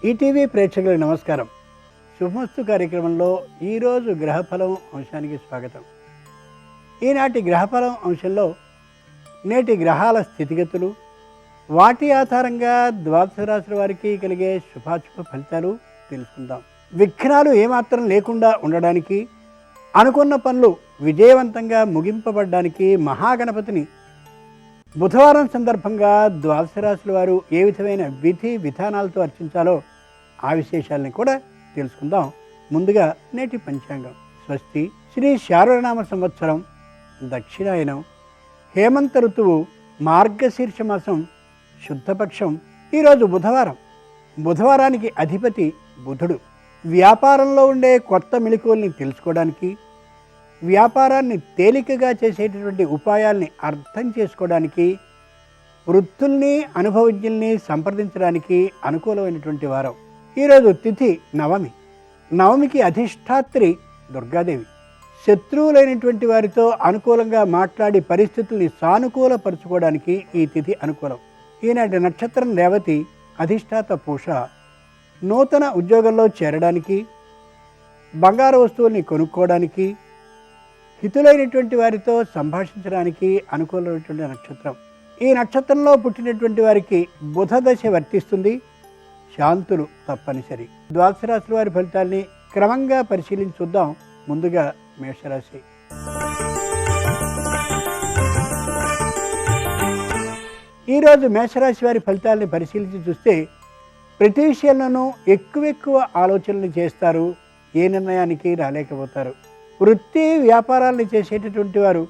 ETV ప్రేక్షకులకు నమస్కారం. శుభమస్తు కార్యక్రమంలో ఈరోజు గ్రహఫలం అంశానికి స్వాగతం. ఈనాటి గ్రహఫలం అంశంలో నేటి గ్రహాల స్థితిగతులు, వాటి ఆధారంగా ద్వాదశ రాశుల వారికి కలిగే శుభాశుభ ఫలితాలు తెలుసుకుందాం. విఘ్నాలు ఏమాత్రం లేకుండా ఉండడానికి, అనుకున్న పనులు విజయవంతంగా ముగింపబడడానికి మహాగణపతిని బుధవారం సందర్భంగా ద్వాదశ రాశుల వారు ఏ విధమైన విధి విధానాలతో అర్చించాలో ఆ విశేషాలని కూడా తెలుసుకుందాం. ముందుగా నేటి పంచాంగం. స్వస్తి శ్రీ శార్వనామ సంవత్సరం దక్షిణాయనం, హేమంత ఋతువు, మార్గశీర్ష మాసం, శుద్ధపక్షం. ఈరోజు బుధవారం. బుధవారానికి అధిపతి బుధుడు. వ్యాపారంలో ఉండే కొత్త మెళకువల్ని తెలుసుకోవడానికి, వ్యాపారాన్ని తేలికగా చేసేటటువంటి ఉపాయాల్ని అర్థం చేసుకోవడానికి, వృత్తుల్ని అనుభవజ్ఞుల్ని సంప్రదించడానికి అనుకూలమైనటువంటి వారం. ఈరోజు తిథి నవమి. నవమికి అధిష్టాత్రి దుర్గాదేవి. శత్రువులైనటువంటి వారితో అనుకూలంగా మాట్లాడి పరిస్థితుల్ని సానుకూలపరుచుకోవడానికి ఈ తిథి అనుకూలం. ఈనాటి నక్షత్రం రేవతి, అధిష్టాత పూష. నూతన ఉద్యోగంలో చేరడానికి, బంగారు వస్తువుల్ని కొనుక్కోవడానికి, హితులైనటువంటి వారితో సంభాషించడానికి అనుకూలమైనటువంటి నక్షత్రం. ఈ నక్షత్రంలో పుట్టినటువంటి వారికి బుధ దశ వర్తిస్తుంది. శాంతులు తప్పనిసరి. ద్వాదశ రాశుల వారి ఫలితాల్ని క్రమంగా పరిశీలించి చూద్దాం. ముందుగా మేషరాశి. ఈరోజు మేషరాశి వారి ఫలితాలని పరిశీలించి చూస్తే ప్రతి విషయంలోనూ ఎక్కువ ఆలోచనలు చేస్తారు. ఏ నిర్ణయానికి రాలేకపోతారు. వృత్తి వ్యాపారాలను చేసేటటువంటి వారు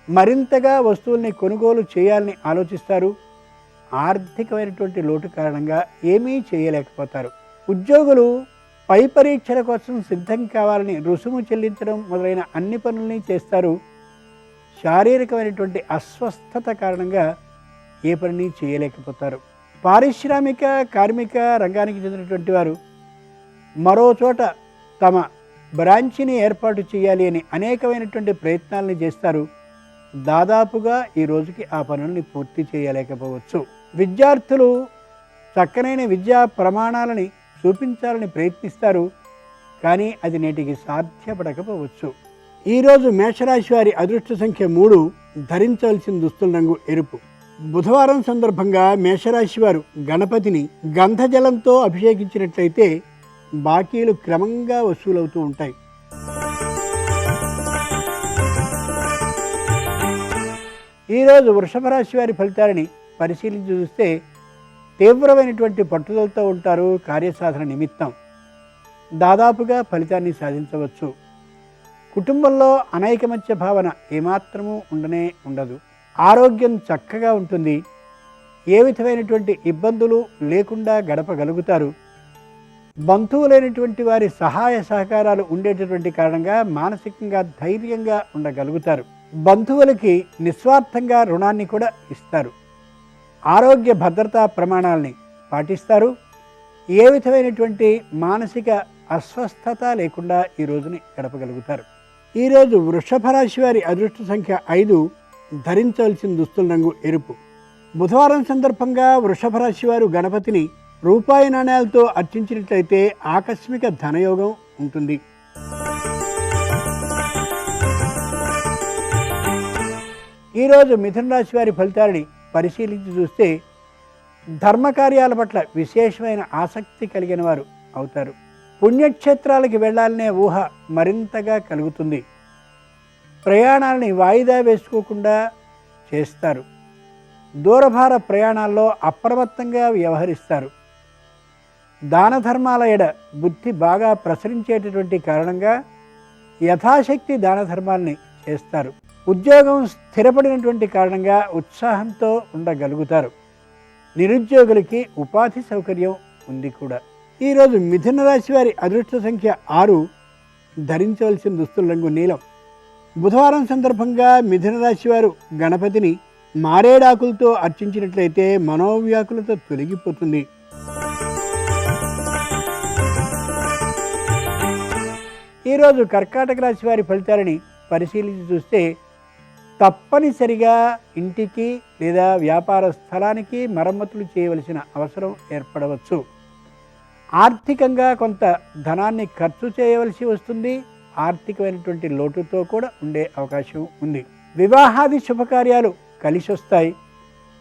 మరింతగా వస్తువుల్ని కొనుగోలు చేయాలని ఆలోచిస్తారు. ఆర్థికమైనటువంటి లోటు కారణంగా ఏమీ చేయలేకపోతారు. ఉద్యోగులు పై పరీక్షల కోసం సిద్ధం కావాలని రుసుము చెల్లించడం మొదలైన అన్ని పనుల్ని చేస్తారు. శారీరకమైనటువంటి అస్వస్థత కారణంగా ఏ పనిని చేయలేకపోతారు. పారిశ్రామిక కార్మిక రంగానికి చెందినటువంటి వారు మరో చోట తమ బ్రాంచిని ఏర్పాటు చేయాలి అని అనేకమైనటువంటి ప్రయత్నాలను చేస్తారు. దాదాపుగా ఈ రోజుకి ఆ పనుల్ని పూర్తి చేయలేకపోవచ్చు. విద్యార్థులు చక్కనైన విద్యా ప్రమాణాలని చూపించాలని ప్రయత్నిస్తారు. కానీ అది నేటికి సాధ్యపడకపోవచ్చు. ఈరోజు మేషరాశి వారి అదృష్ట సంఖ్య 3. ధరించవలసిన దుస్తుల రంగు ఎరుపు. బుధవారం సందర్భంగా మేషరాశి వారు గణపతిని గంధజలంతో అభిషేకించినట్లయితే బాకీలు క్రమంగా వసూలవుతూ ఉంటాయి. ఈరోజు వృషభ రాశి వారి ఫలితాలని పరిశీలించి చూస్తే తీవ్రమైనటువంటి పట్టుదలతో ఉంటారు. కార్యసాధన నిమిత్తం దాదాపుగా ఫలితాన్ని సాధించవచ్చు. కుటుంబంలో అనైకమత్య భావన ఏమాత్రమూ ఉండనే ఉండదు. ఆరోగ్యం చక్కగా ఉంటుంది. ఏ విధమైనటువంటి ఇబ్బందులు లేకుండా గడపగలుగుతారు. బంధువులైనటువంటి వారి సహాయ సహకారాలు ఉండేటటువంటి కారణంగా మానసికంగా ధైర్యంగా ఉండగలుగుతారు. బంధువులకి నిస్వార్థంగా రుణాన్ని కూడా ఇస్తారు. ఆరోగ్య భద్రతా ప్రమాణాలని పాటిస్తారు. ఏ విధమైనటువంటి మానసిక అస్వస్థత లేకుండా ఈ రోజుని గడపగలుగుతారు. ఈరోజు వృషభ రాశి వారి అదృష్ట సంఖ్య 5. ధరించవలసిన దుస్తుల రంగు ఎరుపు. బుధవారం సందర్భంగా వృషభ రాశి వారు గణపతిని రూపాయి నాణ్యాలతో అర్చించినట్లయితే ఆకస్మిక ధనయోగం ఉంటుంది. ఈరోజు మిథున రాశి వారి ఫలితాలని పరిశీలించి చూస్తే ధర్మకార్యాల పట్ల విశేషమైన ఆసక్తి కలిగిన వారు అవుతారు. పుణ్యక్షేత్రాలకి వెళ్ళాలనే ఊహ మరింతగా కలుగుతుంది. ప్రయాణాలని వాయిదా వేసుకోకుండా చేస్తారు. దూరభార ప్రయాణాల్లో అప్రమత్తంగా వ్యవహరిస్తారు. దాన ధర్మాల ఎడ బుద్ధి బాగా ప్రసరించేటటువంటి కారణంగా యథాశక్తి దాన ధర్మాల్ని చేస్తారు. ఉద్యోగం స్థిరపడినటువంటి కారణంగా ఉత్సాహంతో ఉండగలుగుతారు. నిరుద్యోగులకి ఉపాధి సౌకర్యం ఉంది కూడా. ఈరోజు మిథున రాశి వారి అదృష్ట సంఖ్య 6. ధరించవలసిన దుస్తుల రంగు నీలం. బుధవారం సందర్భంగా మిథున రాశి వారు గణపతిని మారేడాకులతో అర్చించినట్లయితే మనోవ్యాకులత తొలగిపోతుంది. ఈరోజు కర్కాటక రాశి వారి ఫలితాలని పరిశీలించి చూస్తే తప్పనిసరిగా ఇంటికి లేదా వ్యాపార స్థలానికి మరమ్మతులు చేయవలసిన అవసరం ఏర్పడవచ్చు. ఆర్థికంగా కొంత ధనాన్ని ఖర్చు చేయవలసి వస్తుంది. ఆర్థికమైనటువంటి లోటుతో కూడా ఉండే అవకాశం ఉంది. వివాహాది శుభకార్యాలు కలిసి వస్తాయి.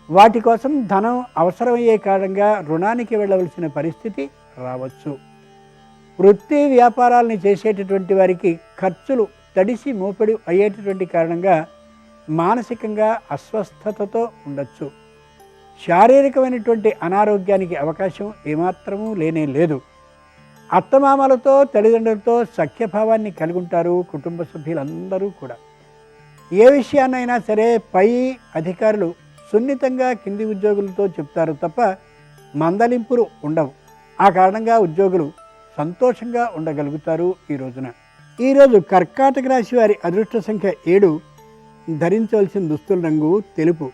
వాటి కోసం ధనం అవసరమయ్యే కారణంగా రుణానికి వెళ్ళవలసిన పరిస్థితి రావచ్చు. వృత్తి వ్యాపారాలని చేసేటటువంటి వారికి ఖర్చులు తడిసి మోపెడు అయ్యేటటువంటి కారణంగా మానసికంగా అస్వస్థతతో ఉండొచ్చు. శారీరకమైనటువంటి అనారోగ్యానికి అవకాశం ఏమాత్రమూ లేనే లేదు. అత్తమామలతో తల్లిదండ్రులతో సఖ్యభావాన్ని కలిగి ఉంటారు కుటుంబ సభ్యులందరూ కూడా. ఏ విషయాన్నైనా సరే పై అధికారులు సున్నితంగా కింది ఉద్యోగులతో చెప్తారు తప్ప మందలింపులు ఉండవు. ఆ కారణంగా ఉద్యోగులు సంతోషంగా ఉండగలుగుతారు ఈ రోజున. ఈరోజు కర్కాటక రాశి వారి అదృష్ట సంఖ్య 7. ధరించవలసిన దుస్తుల రంగు తెలుపు.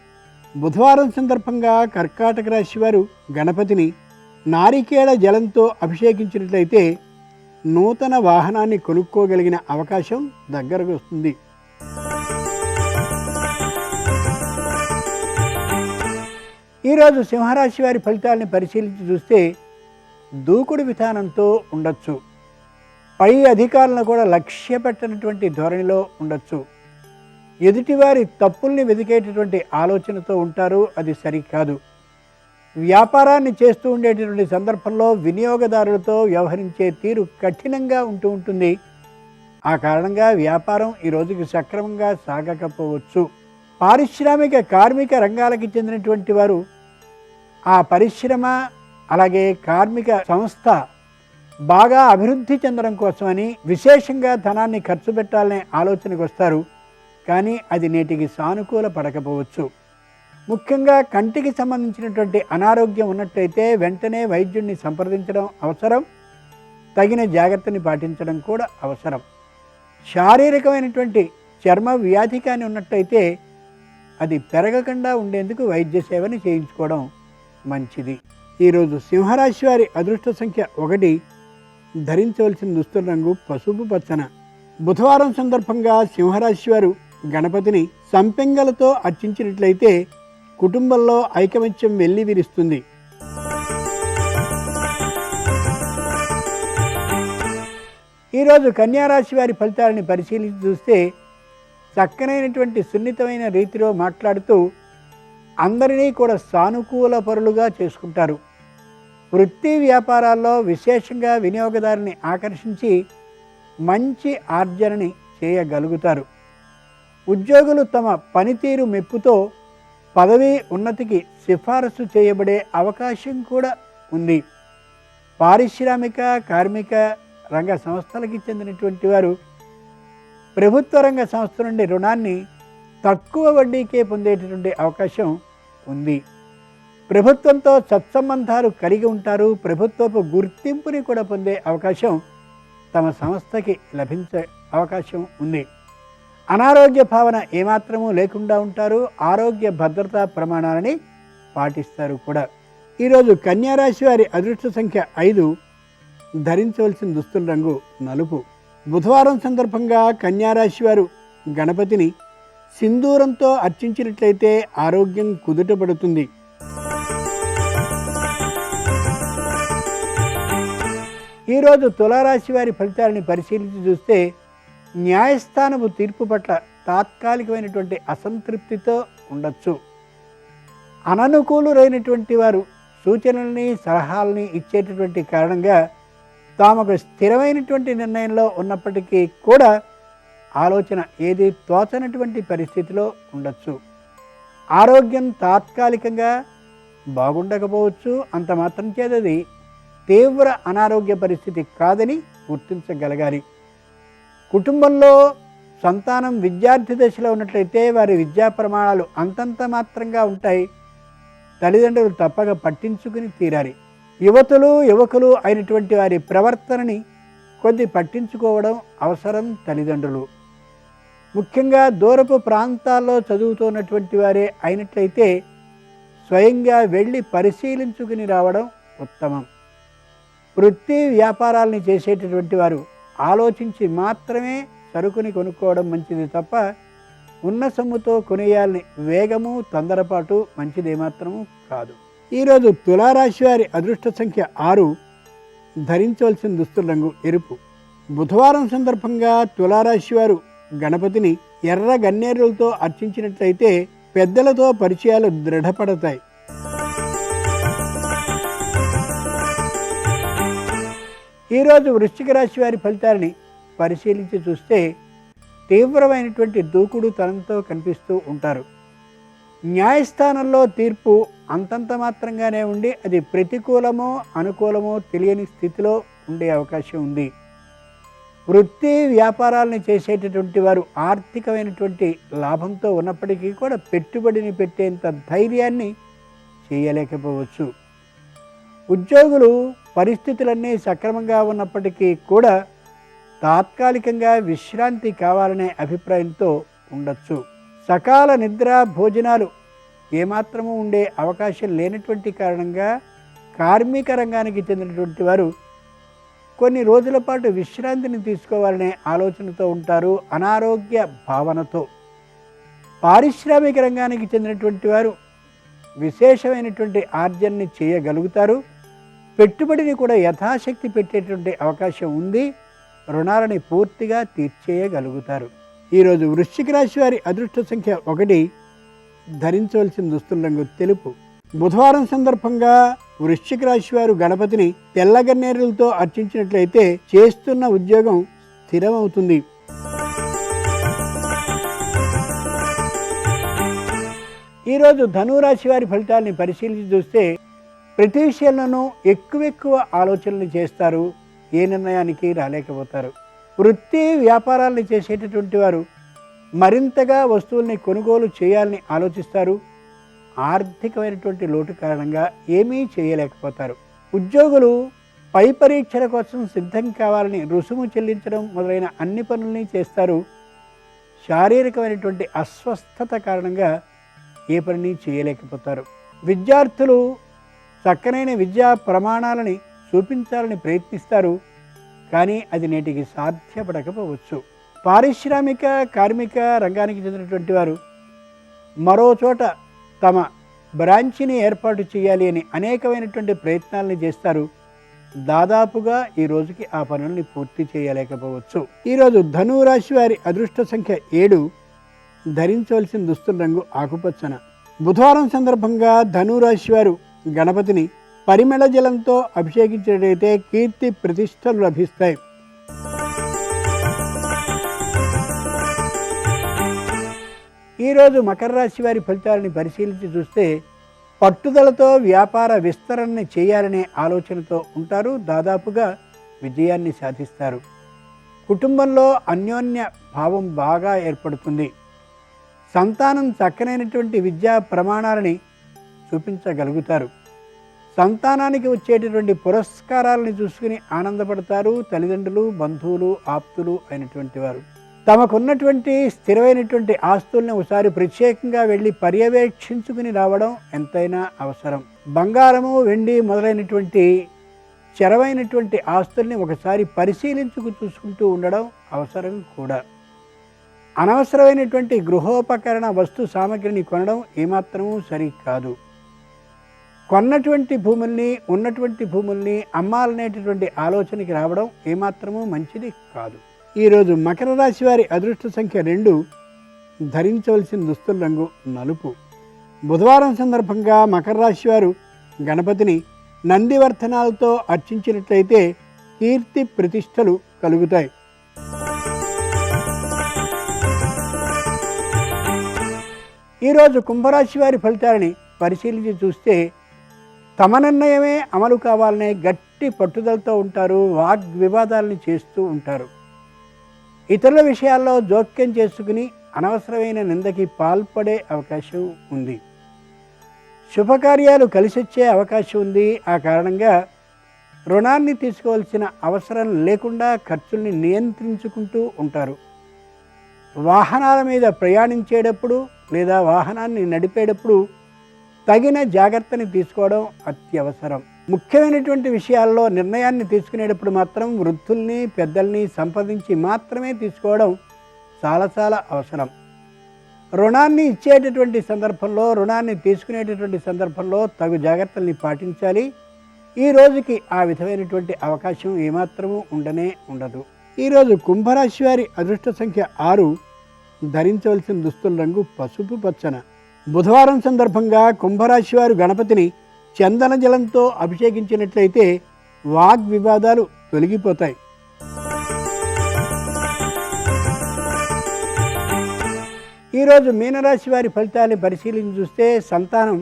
బుధవారం సందర్భంగా కర్కాటక రాశి వారు గణపతిని నారికేళ జలంతో అభిషేకించినట్లయితే నూతన వాహనాన్ని కొనుక్కోగలిగిన అవకాశం దగ్గరకు వస్తుంది. ఈరోజు సింహరాశి వారి ఫలితాలను పరిశీలించి చూస్తే దూకుడు విధానంతో ఉండొచ్చు. పై అధికారులను కూడా లక్ష్య పెట్టినటువంటి ధోరణిలో ఉండొచ్చు. ఎదుటివారి తప్పుల్ని వెతికేటటువంటి ఆలోచనతో ఉంటారు. అది సరికాదు. వ్యాపారాన్ని చేస్తూ ఉండేటటువంటి సందర్భంలో వినియోగదారులతో వ్యవహరించే తీరు కఠినంగా ఉంటుంది. ఆ కారణంగా వ్యాపారం ఈ రోజుకి సక్రమంగా సాగకపోవచ్చు. పారిశ్రామిక కార్మిక రంగాలకి చెందినటువంటి వారు ఆ పరిశ్రమ అలాగే కార్మిక సంస్థ బాగా అభివృద్ధి చెందడం కోసమని విశేషంగా ధనాన్ని ఖర్చు పెట్టాలనే ఆలోచనకు వస్తారు. కానీ అది నేటికి సానుకూల పడకపోవచ్చు. ముఖ్యంగా కంటికి సంబంధించినటువంటి అనారోగ్యం ఉన్నట్లయితే వెంటనే వైద్యుడిని సంప్రదించడం అవసరం. తగిన జాగ్రత్తని పాటించడం కూడా అవసరం. శారీరకమైనటువంటి చర్మ వ్యాధి కానీ ఉన్నట్లయితే అది పెరగకుండా ఉండేందుకు వైద్య సేవని చేయించుకోవడం మంచిది. ఈరోజు సింహరాశి వారి అదృష్ట సంఖ్య 1. ధరించవలసిన దుస్తుల రంగు పసుపు పచ్చన. బుధవారం సందర్భంగా సింహరాశి వారు గణపతిని సంపెంగలతో అర్చించినట్లయితే కుటుంబంలో ఐకమత్యం వెల్లివిరుస్తుంది. ఈరోజు కన్యారాశి వారి ఫలితాలని పరిశీలించి చూస్తే చక్కనైనటువంటి సున్నితమైన రీతిలో మాట్లాడుతూ అందరినీ కూడా సానుకూల పరులుగా చేసుకుంటారు. వృత్తి వ్యాపారాల్లో విశేషంగా వినియోగదారుని ఆకర్షించి మంచి ఆర్జనని చేయగలుగుతారు. ఉద్యోగులు తమ పనితీరు మెప్పుతో పదవి ఉన్నతికి సిఫారసు చేయబడే అవకాశం కూడా ఉంది. పారిశ్రామిక కార్మిక రంగ సంస్థలకి చెందినటువంటి వారు ప్రభుత్వ రంగ సంస్థ నుండి రుణాన్ని తక్కువ వడ్డీకే పొందేటటువంటి అవకాశం ఉంది. ప్రభుత్వంతో సత్సంబంధాలు కలిగి ఉంటారు. ప్రభుత్వపు గుర్తింపుని కూడా పొందే అవకాశం తమ సంస్థకి లభించే అవకాశం ఉంది. అనారోగ్య భావన ఏమాత్రమూ లేకుండా ఉంటారు. ఆరోగ్య భద్రతా ప్రమాణాలని పాటిస్తారు కూడా. ఈరోజు కన్యారాశి వారి అదృష్ట సంఖ్య 5. ధరించవలసిన దుస్తుల రంగు నలుపు. బుధవారం సందర్భంగా కన్యారాశి వారు గణపతిని సింధూరంతో అర్చించినట్లయితే ఆరోగ్యం కుదుటపడుతుంది. ఈరోజు తులారాశి వారి ఫలితాలని పరిశీలించి చూస్తే న్యాయస్థానపు తీర్పు పట్ల తాత్కాలికమైనటువంటి అసంతృప్తితో ఉండొచ్చు. అననుకూలురైనటువంటి వారు సూచనల్ని సలహాలని ఇచ్చేటటువంటి కారణంగా తామకు స్థిరమైనటువంటి నిర్ణయంలో ఉన్నప్పటికీ కూడా ఆలోచన ఏది తోచనటువంటి పరిస్థితిలో ఉండొచ్చు. ఆరోగ్యం తాత్కాలికంగా బాగుండకపోవచ్చు. అంత మాత్రం చేదది తీవ్ర అనారోగ్య పరిస్థితి కాదని గుర్తించగలగాలి. కుటుంబంలో సంతానం విద్యార్థి దశలో ఉన్నట్లయితే వారి విద్యా ప్రమాణాలు అంతంత మాత్రంగా ఉంటాయి. తల్లిదండ్రులు తప్పక పట్టించుకుని తీరాలి. యువకులు అయినటువంటి వారి ప్రవర్తనని కొద్ది పట్టించుకోవడం అవసరం. తల్లిదండ్రులు ముఖ్యంగా దూరపు ప్రాంతాల్లో చదువుతున్నటువంటి వారే అయినట్లయితే స్వయంగా వెళ్ళి పరిశీలించుకుని రావడం ఉత్తమం. వృత్తి వ్యాపారాలని చేసేటటువంటి వారు ఆలోచించి మాత్రమే సరుకుని కొనుక్కోవడం మంచిది తప్ప ఉన్న సొమ్ముతో కొనేయాలని వేగము తొందరపాటు మంచిదేమాత్రము కాదు. ఈరోజు తులారాశి వారి అదృష్ట సంఖ్య 6. ధరించవలసిన దుస్తుల రంగు ఎరుపు. బుధవారం సందర్భంగా తులారాశి వారు గణపతిని ఎర్ర గన్నేరులతో అర్చించినట్లయితే పెద్దలతో పరిచయాలు దృఢపడతాయి. ఈరోజు వృశ్చిక రాశి వారి ఫలితాలని పరిశీలించి చూస్తే తీవ్రమైనటువంటి దూకుడు తనంతో కనిపిస్తూ ఉంటారు. న్యాయస్థానంలో తీర్పు అంతంత మాత్రంగానే ఉండి అది ప్రతికూలమో అనుకూలమో తెలియని స్థితిలో ఉండే అవకాశం ఉంది. వృత్తి వ్యాపారాలను చేసేటటువంటి వారు ఆర్థికమైనటువంటి లాభంతో ఉన్నప్పటికీ కూడా పెట్టుబడిని పెట్టేంత ధైర్యాన్ని చేయలేకపోవచ్చు. ఉద్యోగులు పరిస్థితులన్నీ సక్రమంగా ఉన్నప్పటికీ కూడా తాత్కాలికంగా విశ్రాంతి కావాలనే అభిప్రాయంతో ఉండొచ్చు. సకాల నిద్ర భోజనాలు ఏమాత్రము ఉండే అవకాశం లేనటువంటి కారణంగా కార్మిక రంగానికి చెందినటువంటి వారు కొన్ని రోజుల పాటు విశ్రాంతిని తీసుకోవాలనే ఆలోచనతో ఉంటారు, అనారోగ్య భావనతో. పారిశ్రామిక రంగానికి చెందినటువంటి వారు విశేషమైనటువంటి ఆర్జనని చేయగలుగుతారు. పెట్టుబడిని కూడా యథాశక్తి పెట్టేటువంటి అవకాశం ఉంది. రుణాలని పూర్తిగా తీర్చేయగలుగుతారు. ఈరోజు వృశ్చిక రాశి వారి అదృష్ట సంఖ్య 1, ధరించవలసిన దుస్తుల రంగు తెలుపు. బుధవారం సందర్భంగా వృశ్చిక రాశి వారు గణపతిని తెల్లగన్నేరులతో అర్చించినట్లయితే చేస్తున్న ఉద్యోగం స్థిరమవుతుంది. ఈరోజు ధనురాశి వారి ఫలితాలని పరిశీలించి చూస్తే ప్రతి విషయంలోనూ ఎక్కువ ఆలోచనలు చేస్తారు, ఏ నిర్ణయానికి రాలేకపోతారు. వృత్తి వ్యాపారాలను చేసేటటువంటి వారు మరింతగా వస్తువుల్ని కొనుగోలు చేయాలని ఆలోచిస్తారు. ఆర్థికమైనటువంటి లోటు కారణంగా ఏమీ చేయలేకపోతారు. ఉద్యోగులు పై పరీక్షల కోసం సిద్ధం కావాలని రుసుము చెల్లించడం మొదలైన అన్ని పనుల్ని చేస్తారు. శారీరకమైనటువంటి అస్వస్థత కారణంగా ఏ పనిని చేయలేకపోతారు. విద్యార్థులు చక్కనైన విద్యా ప్రమాణాలని చూపించాలని ప్రయత్నిస్తారు, కానీ అది నేటికి సాధ్యపడకపోవచ్చు. పారిశ్రామిక కార్మిక రంగానికి చెందినటువంటి వారు మరో చోట తమ బ్రాంచిని ఏర్పాటు చేయాలి అని అనేకమైనటువంటి ప్రయత్నాలని చేస్తారు. దాదాపుగా ఈ రోజుకి ఆ పనుల్ని పూర్తి చేయలేకపోవచ్చు. ఈరోజు ధనురాశి వారి అదృష్ట సంఖ్య 7, ధరించవలసిన దుస్తుల రంగు ఆకుపచ్చన. బుధవారం సందర్భంగా ధనురాశి వారు గణపతిని పరిమళ జలంతో అభిషేకించినట్లయితే కీర్తి ప్రతిష్టలు లభిస్తాయి. ఈరోజు మకర రాశి వారి ఫలితాలని పరిశీలించి చూస్తే పట్టుదలతో వ్యాపార విస్తరణని చేయాలనే ఆలోచనతో ఉంటారు. దాదాపుగా విజయాన్ని సాధిస్తారు. కుటుంబంలో అన్యోన్య భావం బాగా ఏర్పడుతుంది. సంతానం చక్కనైనటువంటి విద్యా ప్రమాణాలని చూపించగలుగుతారు. సంతానానికి వచ్చేటటువంటి పురస్కారాలను చూసుకుని ఆనందపడతారు. తల్లిదండ్రులు, బంధువులు, ఆప్తులు అయినటువంటి వారు తమకున్నటువంటి స్థిరమైనటువంటి ఆస్తుల్ని ఒకసారి ప్రత్యేకంగా వెళ్ళి పర్యవేక్షించుకుని రావడం ఎంతైనా అవసరం. బంగారము, వెండి మొదలైనటువంటి చెరవైనటువంటి ఆస్తుల్ని ఒకసారి పరిశీలించుకు చూసుకుంటూ ఉండడం అవసరం కూడా. అనవసరమైనటువంటి గృహోపకరణ వస్తు సామగ్రిని కొనడం ఏమాత్రమూ సరికాదు. కొన్నటువంటి భూముల్ని, ఉన్నటువంటి భూముల్ని అమ్మాలనేటటువంటి ఆలోచనకి రావడం ఏమాత్రమూ మంచిది కాదు. ఈరోజు మకర రాశి వారి అదృష్ట సంఖ్య 2, ధరించవలసిన దుస్తుల రంగు నలుపు. బుధవారం సందర్భంగా మకర రాశి వారు గణపతిని నందివర్ధనాలతో అర్చించినట్లయితే కీర్తి ప్రతిష్టలు కలుగుతాయి. ఈరోజు కుంభరాశి వారి ఫలితాలని పరిశీలించి చూస్తే తమ నిర్ణయమే అమలు కావాలనే గట్టి పట్టుదలతో ఉంటారు. వాగ్వివాదాలని చేస్తూ ఉంటారు. ఇతరుల విషయాల్లో జోక్యం చేసుకుని అనవసరమైన నిందకి పాల్పడే అవకాశం ఉంది. శుభకార్యాలు కలిసొచ్చే అవకాశం ఉంది. ఆ కారణంగా రుణాన్ని తీసుకోవాల్సిన అవసరం లేకుండా ఖర్చుల్ని నియంత్రించుకుంటూ ఉంటారు. వాహనాల మీద ప్రయాణించేటప్పుడు లేదా వాహనాన్ని నడిపేటప్పుడు తగిన జాగ్రత్తని తీసుకోవడం అత్యవసరం. ముఖ్యమైనటువంటి విషయాల్లో నిర్ణయాన్ని తీసుకునేటప్పుడు మాత్రం వృద్ధుల్ని, పెద్దల్ని సంప్రదించి మాత్రమే తీసుకోవడం చాలా అవసరం. రుణాన్ని ఇచ్చేటటువంటి సందర్భంలో, రుణాన్ని తీసుకునేటటువంటి సందర్భంలో తగు జాగ్రత్తల్ని పాటించాలి. ఈ రోజుకి ఆ విధమైనటువంటి అవకాశం ఏమాత్రమూ ఉండదు. ఈరోజు కుంభరాశి వారి అదృష్ట సంఖ్య 6, ధరించవలసిన దుస్తుల రంగు పసుపు పచ్చన. బుధవారం సందర్భంగా కుంభరాశి వారు గణపతిని చందన జలంతో అభిషేకించినట్లయితే వాగ్వివాదాలు తొలగిపోతాయి. ఈరోజు మీనరాశి వారి ఫలితాన్ని పరిశీలించి చూస్తే సంతానం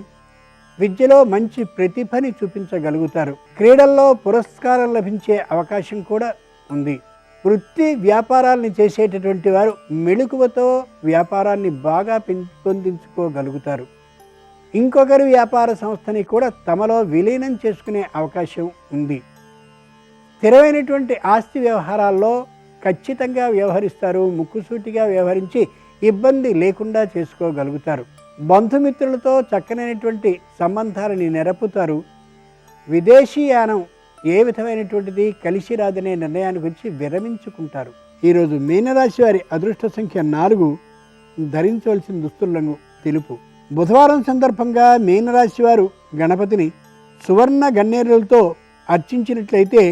విద్యలో మంచి ప్రతిభని చూపించగలుగుతారు. క్రీడల్లో పురస్కారం లభించే అవకాశం కూడా ఉంది. వృత్తి వ్యాపారాలను చేసేటటువంటి వారు మెళుకువతో వ్యాపారాన్ని బాగా పెంపొందించుకోగలుగుతారు. ఇంకొకరి వ్యాపార సంస్థని కూడా తమలో విలీనం చేసుకునే అవకాశం ఉంది. స్థిరమైనటువంటి ఆస్తి వ్యవహారాల్లో ఖచ్చితంగా వ్యవహరిస్తారు. ముక్కుసూటిగా వ్యవహరించి ఇబ్బంది లేకుండా చేసుకోగలుగుతారు. బంధుమిత్రులతో చక్కనైనటువంటి సంబంధాలని నెరపుతారు. విదేశీయానం ఏ విధమైనటువంటిది కలిసి రాదనే నిర్ణయానికి వచ్చి విరమించుకుంటారు. ఈరోజు మీనరాశి వారి అదృష్ట సంఖ్య 4, ధరించవలసిన దుస్తుల రంగు తెలుపు. బుధవారం సందర్భంగా మీనరాశి వారు గణపతిని సువర్ణ గన్నేరులతో అర్చించినట్లయితే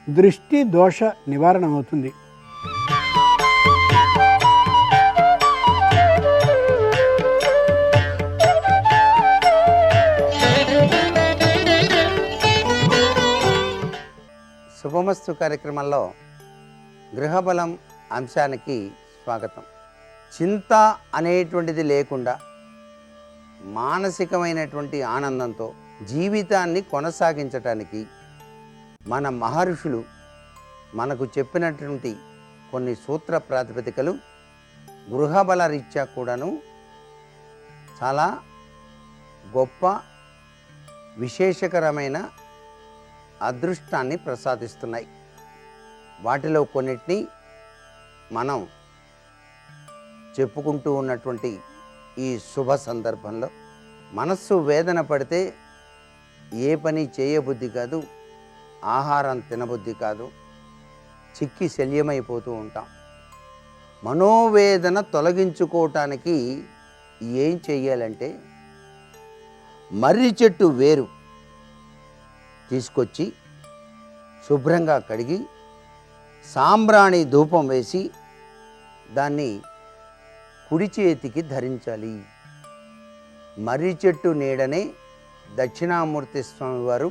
దృష్టి దోష నివారణ అవుతుంది. శుభమస్తు కార్యక్రమంలో గృహబలం అంశానికి స్వాగతం. చింత అనేటువంటిది లేకుండా మానసికమైనటువంటి ఆనందంతో జీవితాన్ని కొనసాగించటానికి మన మహర్షులు మనకు చెప్పినటువంటి కొన్ని సూత్ర ప్రాతిపదికలు గృహబల రీత్యా కూడాను చాలా గొప్ప విశేషకరమైన అదృష్టాన్ని ప్రసాదిస్తున్నాయి. వాటిలో కొన్నిటిని మనం చెప్పుకుంటూ ఉన్నటువంటి ఈ శుభ సందర్భంలో మనస్సు వేదన పడితే ఏ పని చేయబుద్ధి కాదు, ఆహారం తినబుద్ధి కాదు, చిక్కి శల్యమైపోతూ ఉంటాం. మనోవేదన తొలగించుకోవటానికి ఏం చెయ్యాలంటే మర్రి చెట్టు వేరు తీసుకొచ్చి శుభ్రంగా కడిగి సాంబ్రాణి ధూపం వేసి దాన్ని కుడి చేతికి ధరించాలి. మర్రి చెట్టు నీడనే దక్షిణామూర్తి స్వామి వారు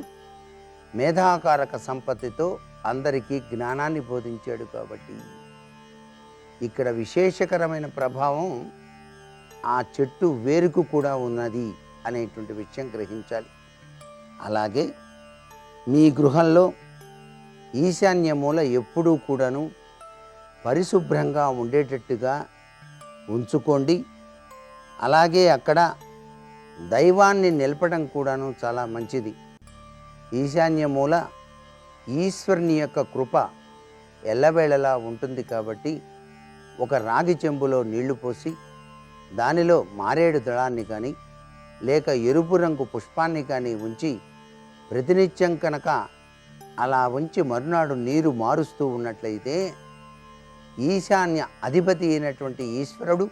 మేధాకారక సంపత్తితో అందరికీ జ్ఞానాన్ని బోధించాడు. కాబట్టి ఇక్కడ విశేషకరమైన ప్రభావం ఆ చెట్టు వేరుకు కూడా ఉన్నది అనేటువంటి విషయం గ్రహించాలి. అలాగే మీ గృహంలో ఈశాన్య మూల ఎప్పుడూ కూడాను పరిశుభ్రంగా ఉండేటట్టుగా ఉంచుకోండి. అలాగే అక్కడ దైవాన్ని నిలపడం కూడాను చాలా మంచిది. ఈశాన్య మూల ఈశ్వరుని యొక్క కృప ఎల్లవేళలా ఉంటుంది. కాబట్టి ఒక రాగి చెంబులో నీళ్లు పోసి దానిలో మారేడు దళాన్ని కానీ లేక ఎరుపు రంగు పుష్పాన్ని కానీ ఉంచి ప్రతినిత్యం కనుక అలా ఉంచి మరునాడు నీరు మారుస్తూ ఉన్నట్లయితే ఈశాన్య అధిపతి అయినటువంటి ఈశ్వరుడు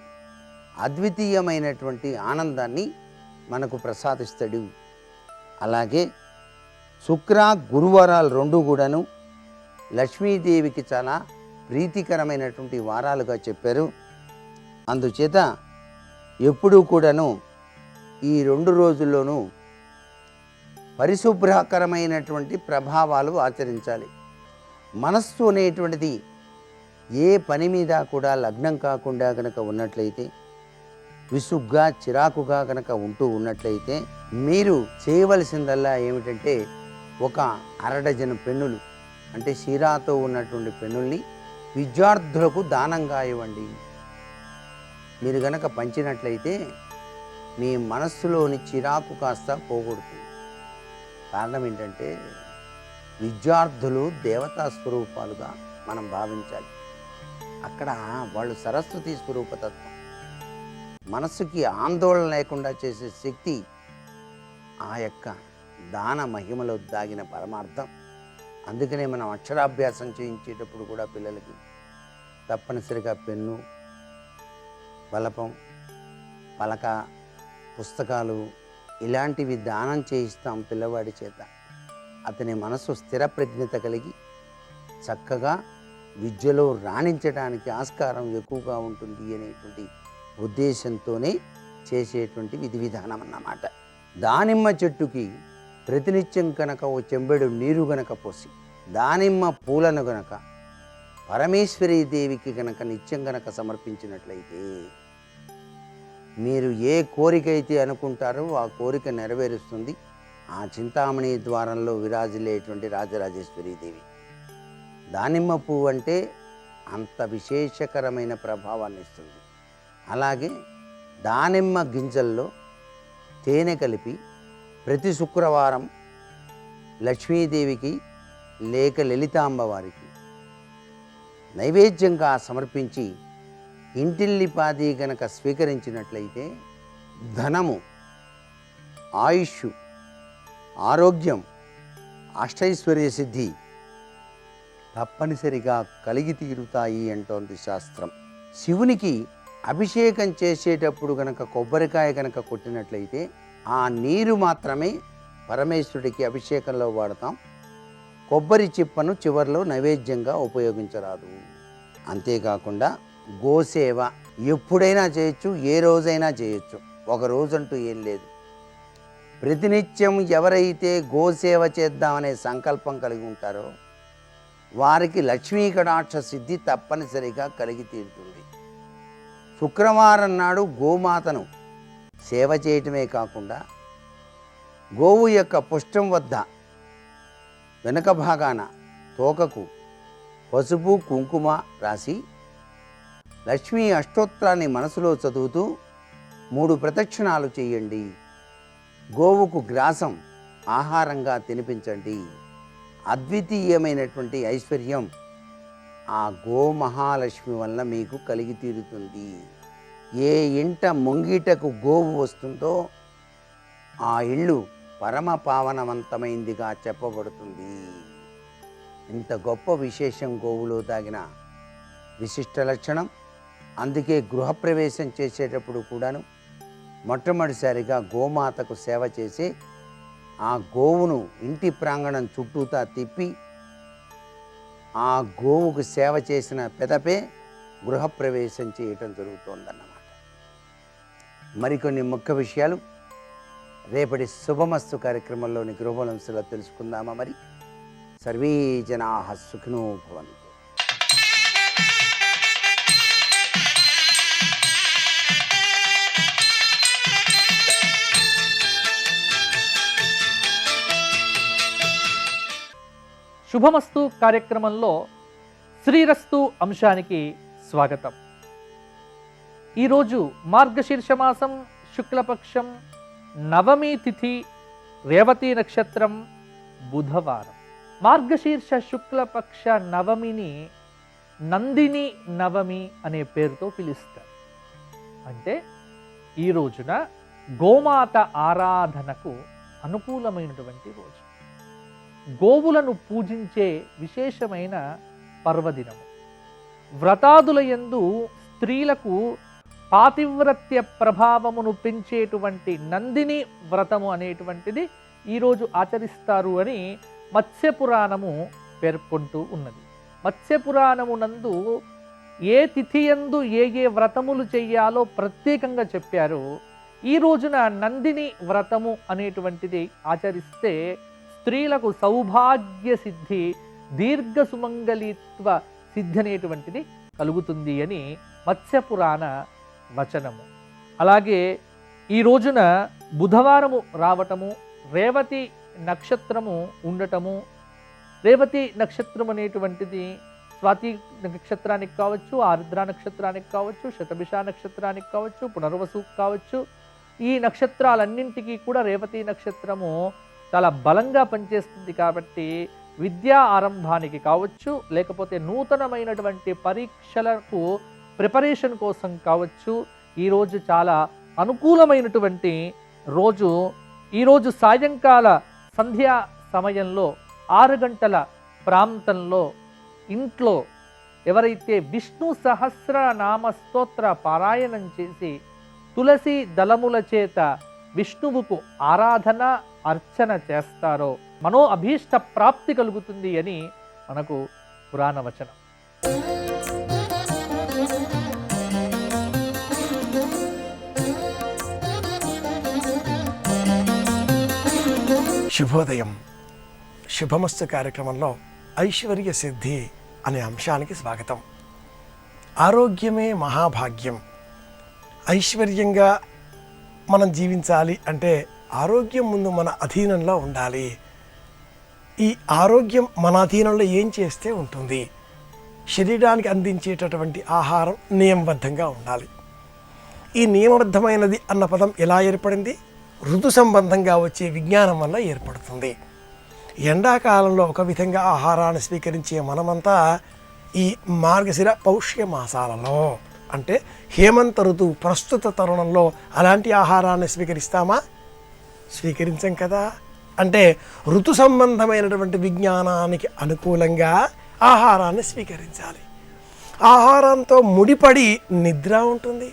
అద్వితీయమైనటువంటి ఆనందాన్ని మనకు ప్రసాదిస్తాడు. అలాగే శుక్ర గురువారాలు రెండు కూడాను లక్ష్మీదేవికి చాలా ప్రీతికరమైనటువంటి వారాలుగా చెప్పారు. అందుచేత ఎప్పుడూ కూడాను ఈ 2 రోజుల్లోనూ పరిశుభ్రకరమైనటువంటి ప్రభావాలు ఆచరించాలి. మనస్సు అనేటువంటిది ఏ పని మీద కూడా లగ్నం కాకుండా కనుక ఉన్నట్లయితే, విసుగ్గా చిరాకుగా కనుక ఉంటూ ఉన్నట్లయితే మీరు చేయవలసిందల్లా ఏమిటంటే ఒక 1/2 డజను పెన్నులు అంటే షీరాతో ఉన్నటువంటి పెన్నుల్ని విద్యార్థులకు దానంగా ఇవ్వండి. మీరు గనక పంచినట్లయితే మీ మనస్సులోని చిరాకు కాస్త పోగొడుతుంది. కారణం ఏంటంటే విద్యార్థులు దేవతా స్వరూపాలుగా మనం భావించాలి. అక్కడ వాళ్ళు సరస్వతి స్వరూపతత్వం. మనస్సుకి ఆందోళన లేకుండా చేసే శక్తి ఆ యొక్క దాన మహిమలో దాగిన పరమార్థం. అందుకనే మనం అక్షరాభ్యాసం చేయించేటప్పుడు కూడా పిల్లలకి తప్పనిసరిగా పెన్ను, బలపం, పలక, పుస్తకాలు ఇలాంటివి దానం చేయిస్తాం పిల్లవాడి చేత. అతని మనసు స్థిర ప్రజ్ఞత కలిగి చక్కగా విద్యలో రాణించడానికి ఆస్కారం ఎక్కువగా ఉంటుంది అనేటువంటి ఉద్దేశంతోనే చేసేటువంటి విధి విధానం అన్నమాట. దానిమ్మ చెట్టుకి ప్రతినిత్యం కనుక ఓ చెంబెడు నీరు గనక పోసి దానిమ్మ పూలను గనక పరమేశ్వరీ దేవికి గనక నిత్యం గనక సమర్పించినట్లయితే మీరు ఏ కోరిక అయితే అనుకుంటారో ఆ కోరిక నెరవేరుస్తుంది ఆ చింతామణి ద్వారంలో విరాజిల్లేటువంటి రాజరాజేశ్వరీ దేవి. దానిమ్మ పువ్వు అంటే అంత విశేషకరమైన ప్రభావాన్ని ఇస్తుంది. అలాగే దానిమ్మ గింజల్లో తేనె కలిపి ప్రతి శుక్రవారం లక్ష్మీదేవికి లేక లలితాంబ వారికి నైవేద్యంగా సమర్పించి ఇంటిల్లిపాది గనక స్వీకరించినట్లయితే ధనము, ఆయుష్, ఆరోగ్యం, అష్టైశ్వర్య సిద్ధి తప్పనిసరిగా కలిగి తీరుతాయి అంటోంది శాస్త్రం. శివునికి అభిషేకం చేసేటప్పుడు గనక కొబ్బరికాయ గనక కొట్టినట్లయితే ఆ నీరు మాత్రమే పరమేశ్వరుడికి అభిషేకంలో వాడతాం. కొబ్బరి చిప్పను చివర్లో నైవేద్యంగా ఉపయోగించరాదు. అంతేకాకుండా గోసేవ ఎప్పుడైనా చేయొచ్చు, ఏ రోజైనా చేయొచ్చు, ఒక రోజంటూ ఏం లేదు. ప్రతినిత్యం ఎవరైతే గోసేవ చేద్దామనే సంకల్పం కలిగి ఉంటారో వారికి లక్ష్మీ కటాక్ష సిద్ధి తప్పనిసరిగా కలిగి తీరుతుంది. శుక్రవారం నాడు గోమాతను సేవ చేయటమే కాకుండా గోవు యొక్క పుష్టం వద్ద వెనుక భాగాన తోకకు పసుపు కుంకుమ రాసి లక్ష్మీ అష్టోత్తరాన్ని మనసులో చదువుతూ 3 ప్రదక్షిణాలు చేయండి. గోవుకు గ్రాసం ఆహారంగా తినిపించండి. అద్వితీయమైనటువంటి ఐశ్వర్యం ఆ గోమహాలక్ష్మి వల్ల మీకు కలిగి తీరుతుంది. ఏ ఇంట ముంగిటకు గోవు వస్తుందో ఆ ఇల్లు పరమ పావనవంతమైందిగా చెప్పబడుతుంది. ఇంత గొప్ప విశేషం గోవులో దాగిన విశిష్ట లక్షణం. అందుకే గృహప్రవేశం చేసేటప్పుడు కూడాను మొట్టమొదటిసారిగా గోమాతకు సేవ చేసి ఆ గోవును ఇంటి ప్రాంగణం చుట్టూతా తిప్పి ఆ గోవుకు సేవ చేసిన పెదపే గృహప్రవేశం చేయటం జరుగుతోందన్నమాట. మరికొన్ని ముఖ్య విషయాలు రేపటి శుభమస్తు కార్యక్రమంలోని గృహలంశలో తెలుసుకుందామా? మరి సర్వే జనాః సుఖినో భవంతు. శుభమస్తు కార్యక్రమంలో శ్రీరస్తు అంశానికి స్వాగతం. ఈరోజు మార్గశీర్ష మాసం శుక్లపక్షం నవమి తిథి రేవతి నక్షత్రం బుధవారం. మార్గశీర్ష శుక్లపక్ష నవమిని నందిని నవమి అనే పేరుతో పిలుస్తారు. అంటే ఈ రోజున గోమాత ఆరాధనకు అనుకూలమైనటువంటి రోజు. గోవులను పూజించే విశేషమైన పర్వదినము. వ్రతాదుల యందు స్త్రీలకు పాతివ్రత్య ప్రభావమును పెంచేటువంటి నందిని వ్రతము అనేటువంటిది ఈరోజు ఆచరిస్తారు అని మత్స్యపురాణము పేర్కొంటూ ఉన్నది. మత్స్యపురాణము నందు ఏ తిథి యందు ఏ వ్రతములు చెయ్యాలో ప్రత్యేకంగా చెప్పారు. ఈ రోజున నందిని వ్రతము అనేటువంటిది ఆచరిస్తే స్త్రీలకు సౌభాగ్య సిద్ధి, దీర్ఘ సుమంగళిత్వ సిద్ధి అనేటువంటిది కలుగుతుంది అని మత్స్యపురాణ వచనము. అలాగే ఈ రోజున బుధవారము రావటము, రేవతి నక్షత్రము ఉండటము. రేవతి నక్షత్రం అనేటువంటిది స్వాతి నక్షత్రానికి కావచ్చు, ఆరుద్ర నక్షత్రానికి కావచ్చు, శతభిష నక్షత్రానికి కావచ్చు, పునర్వసు కావచ్చు. ఈ నక్షత్రాలన్నింటికీ కూడా రేవతి నక్షత్రము చాలా బలంగా పనిచేస్తుంది. కాబట్టి విద్యా ఆరంభానికి కావచ్చు, లేకపోతే నూతనమైనటువంటి పరీక్షలకు ప్రిపరేషన్ కోసం కావచ్చు, ఈరోజు చాలా అనుకూలమైనటువంటి రోజు. ఈరోజు సాయంకాల సంధ్యా సమయంలో 6 గంటల ప్రాంతంలో ఇంట్లో ఎవరైతే విష్ణు సహస్రనామ స్తోత్ర పారాయణం చేసి తులసి దళముల చేత విష్ణువుకు ఆరాధన అర్చన చేస్తారో మనో అభీష్ట ప్రాప్తి కలుగుతుంది అని మనకు పురాణ వచనం. శుభోదయం. శుభమస్తు కార్యక్రమంలో ఐశ్వర్య సిద్ధి అనే అంశానికి స్వాగతం. ఆరోగ్యమే మహాభాగ్యం. ఐశ్వర్యంగా మనం జీవించాలి అంటే ఆరోగ్యం ముందు మన అధీనంలో ఉండాలి. ఈ ఆరోగ్యం మన అధీనంలో ఏం చేస్తే ఉంటుంది? శరీరానికి అందించేటటువంటి ఆహారం నియమబద్ధంగా ఉండాలి. ఈ నియమబద్ధమైనది అన్న పదం ఎలా ఏర్పడింది? ఋతు సంబంధంగా వచ్చే విజ్ఞానం వల్ల ఏర్పడుతుంది. ఎండాకాలంలో ఒక విధంగా ఆహారాన్ని స్వీకరించే మనమంతా ఈ మార్గశిర పౌష్య మాసాలలో అంటే హేమంత ఋతువు ప్రస్తుత తరుణంలో అలాంటి ఆహారాన్ని స్వీకరిస్తామా? స్వీకరించం కదా. అంటే ఋతు సంబంధమైనటువంటి విజ్ఞానానికి అనుకూలంగా ఆహారాన్ని స్వీకరించాలి. ఆహారంతో ముడిపడి నిద్ర ఉంటుంది,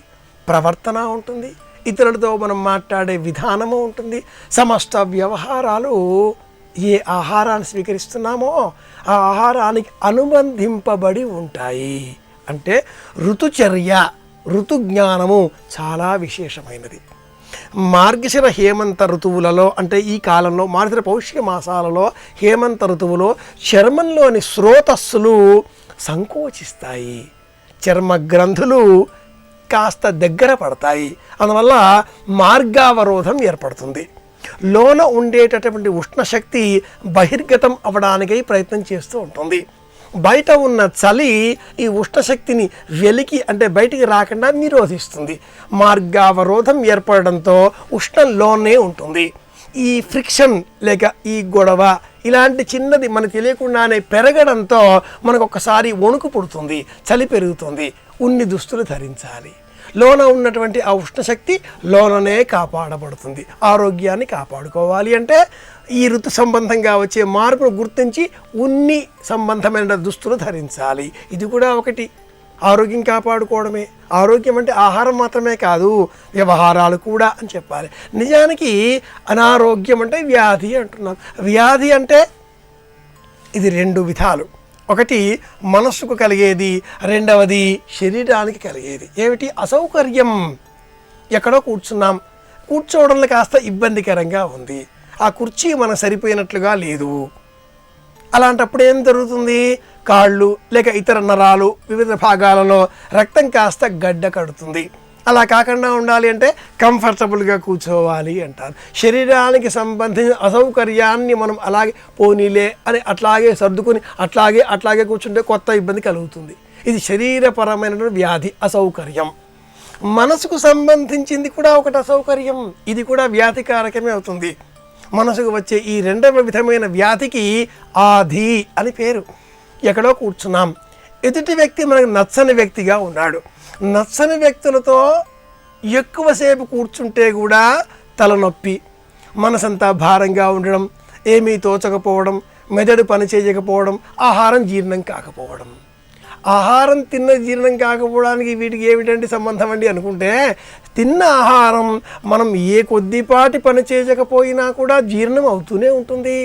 ప్రవర్తన ఉంటుంది, ఇతరులతో మనం మాట్లాడే విధానము ఉంటుంది. సమస్త వ్యవహారాలు ఏ ఆహారాన్ని స్వీకరిస్తున్నామో ఆ ఆహారానికి అనుబంధింపబడి ఉంటాయి. అంటే ఋతుచర్య, ఋతు జ్ఞానము చాలా విశేషమైనది. మార్గశిర హేమంత ఋతువులలో అంటే ఈ కాలంలో మార్గశిర పౌష్య మాసాలలో హేమంత ఋతువులో చర్మంలోని స్రోతస్సులు సంకోచిస్తాయి, చర్మ గ్రంథులు కాస్త దగ్గర పడతాయి. అందువల్ల మార్గావరోధం ఏర్పడుతుంది. లోన ఉండేటటువంటి ఉష్ణశక్తి బహిర్గతం అవ్వడానికై ప్రయత్నం చేస్తూ ఉంటుంది. బయట ఉన్న చలి ఈ ఉష్ణశక్తిని వెలికి అంటే బయటికి రాకుండా నిరోధిస్తుంది. మార్గావరోధం ఏర్పడడంతో ఉష్ణంలోనే ఉంటుంది. ఈ ఫ్రిక్షన్ లేక ఈ గొడవ ఇలాంటి చిన్నది మనకు తెలియకుండానే పెరగడంతో మనకు ఒకసారి వణుకు పుడుతుంది, చలి పెరుగుతుంది. ఉన్ని దుస్తులు ధరించాలి. లోన ఉన్నటువంటి ఆ ఉష్ణశక్తి లోననే కాపాడబడుతుంది. ఆరోగ్యాన్ని కాపాడుకోవాలి అంటే ఈ ఋతు సంబంధంగా వచ్చే మార్పును గుర్తించి ఉన్ని సంబంధమైన దుస్తులు ధరించాలి. ఇది కూడా ఒకటి ఆరోగ్యం కాపాడుకోవడమే. ఆరోగ్యం అంటే ఆహారం మాత్రమే కాదు, వ్యవహారాలు కూడా అని చెప్పాలి. నిజానికి అనారోగ్యం అంటే వ్యాధి అంటున్నాం. వ్యాధి అంటే ఇది రెండు విధాలు. ఒకటి మనస్సుకు కలిగేది, రెండవది శరీరానికి కలిగేది. ఏమిటి? అసౌకర్యం. ఎక్కడో కూర్చున్నాం, కూర్చోవడంలో కాస్త ఇబ్బందికరంగా ఉంది, ఆ కుర్చీ మనకు సరిపోయినట్లుగా లేదు. అలాంటప్పుడు ఏం జరుగుతుంది? కాళ్ళు లేక ఇతర నరాలు వివిధ భాగాలలో రక్తం కాస్త గడ్డ కడుతుంది. అలా కాకుండా ఉండాలి అంటే కంఫర్టబుల్గా కూర్చోవాలి అంటారు. శరీరానికి సంబంధించిన అసౌకర్యాన్ని మనం అలాగే పోనీలే అని అట్లాగే సర్దుకొని అట్లాగే కూర్చుంటే కొత్త ఇబ్బంది కలుగుతుంది. ఇది శరీరపరమైన వ్యాధి, అసౌకర్యం. మనసుకు సంబంధించింది కూడా ఒకటి అసౌకర్యం, ఇది కూడా వ్యాధికారకమే అవుతుంది. మనసుకు వచ్చే ఈ రెండవ విధమైన వ్యాధికి ఆధి అని పేరు. ఎక్కడో కూర్చున్నాం, ఎదుటి వ్యక్తి మనకు నచ్చని వ్యక్తిగా ఉన్నాడు. నచ్చని వ్యక్తులతో ఎక్కువసేపు కూర్చుంటే కూడా తలనొప్పి, మనసంతా భారంగా ఉండడం, ఏమీ తోచకపోవడం, మెదడు పని చేయకపోవడం, ఆహారం జీర్ణం కాకపోవడం. ఆహారం తిన్న జీర్ణం కాకపోవడానికి వీటికి ఏమిటండి సంబంధం అండి అనుకుంటే, తిన్న ఆహారం మనం ఏ కొద్దిపాటి పని చేయకపోయినా కూడా జీర్ణం అవుతూనే ఉంటుంది.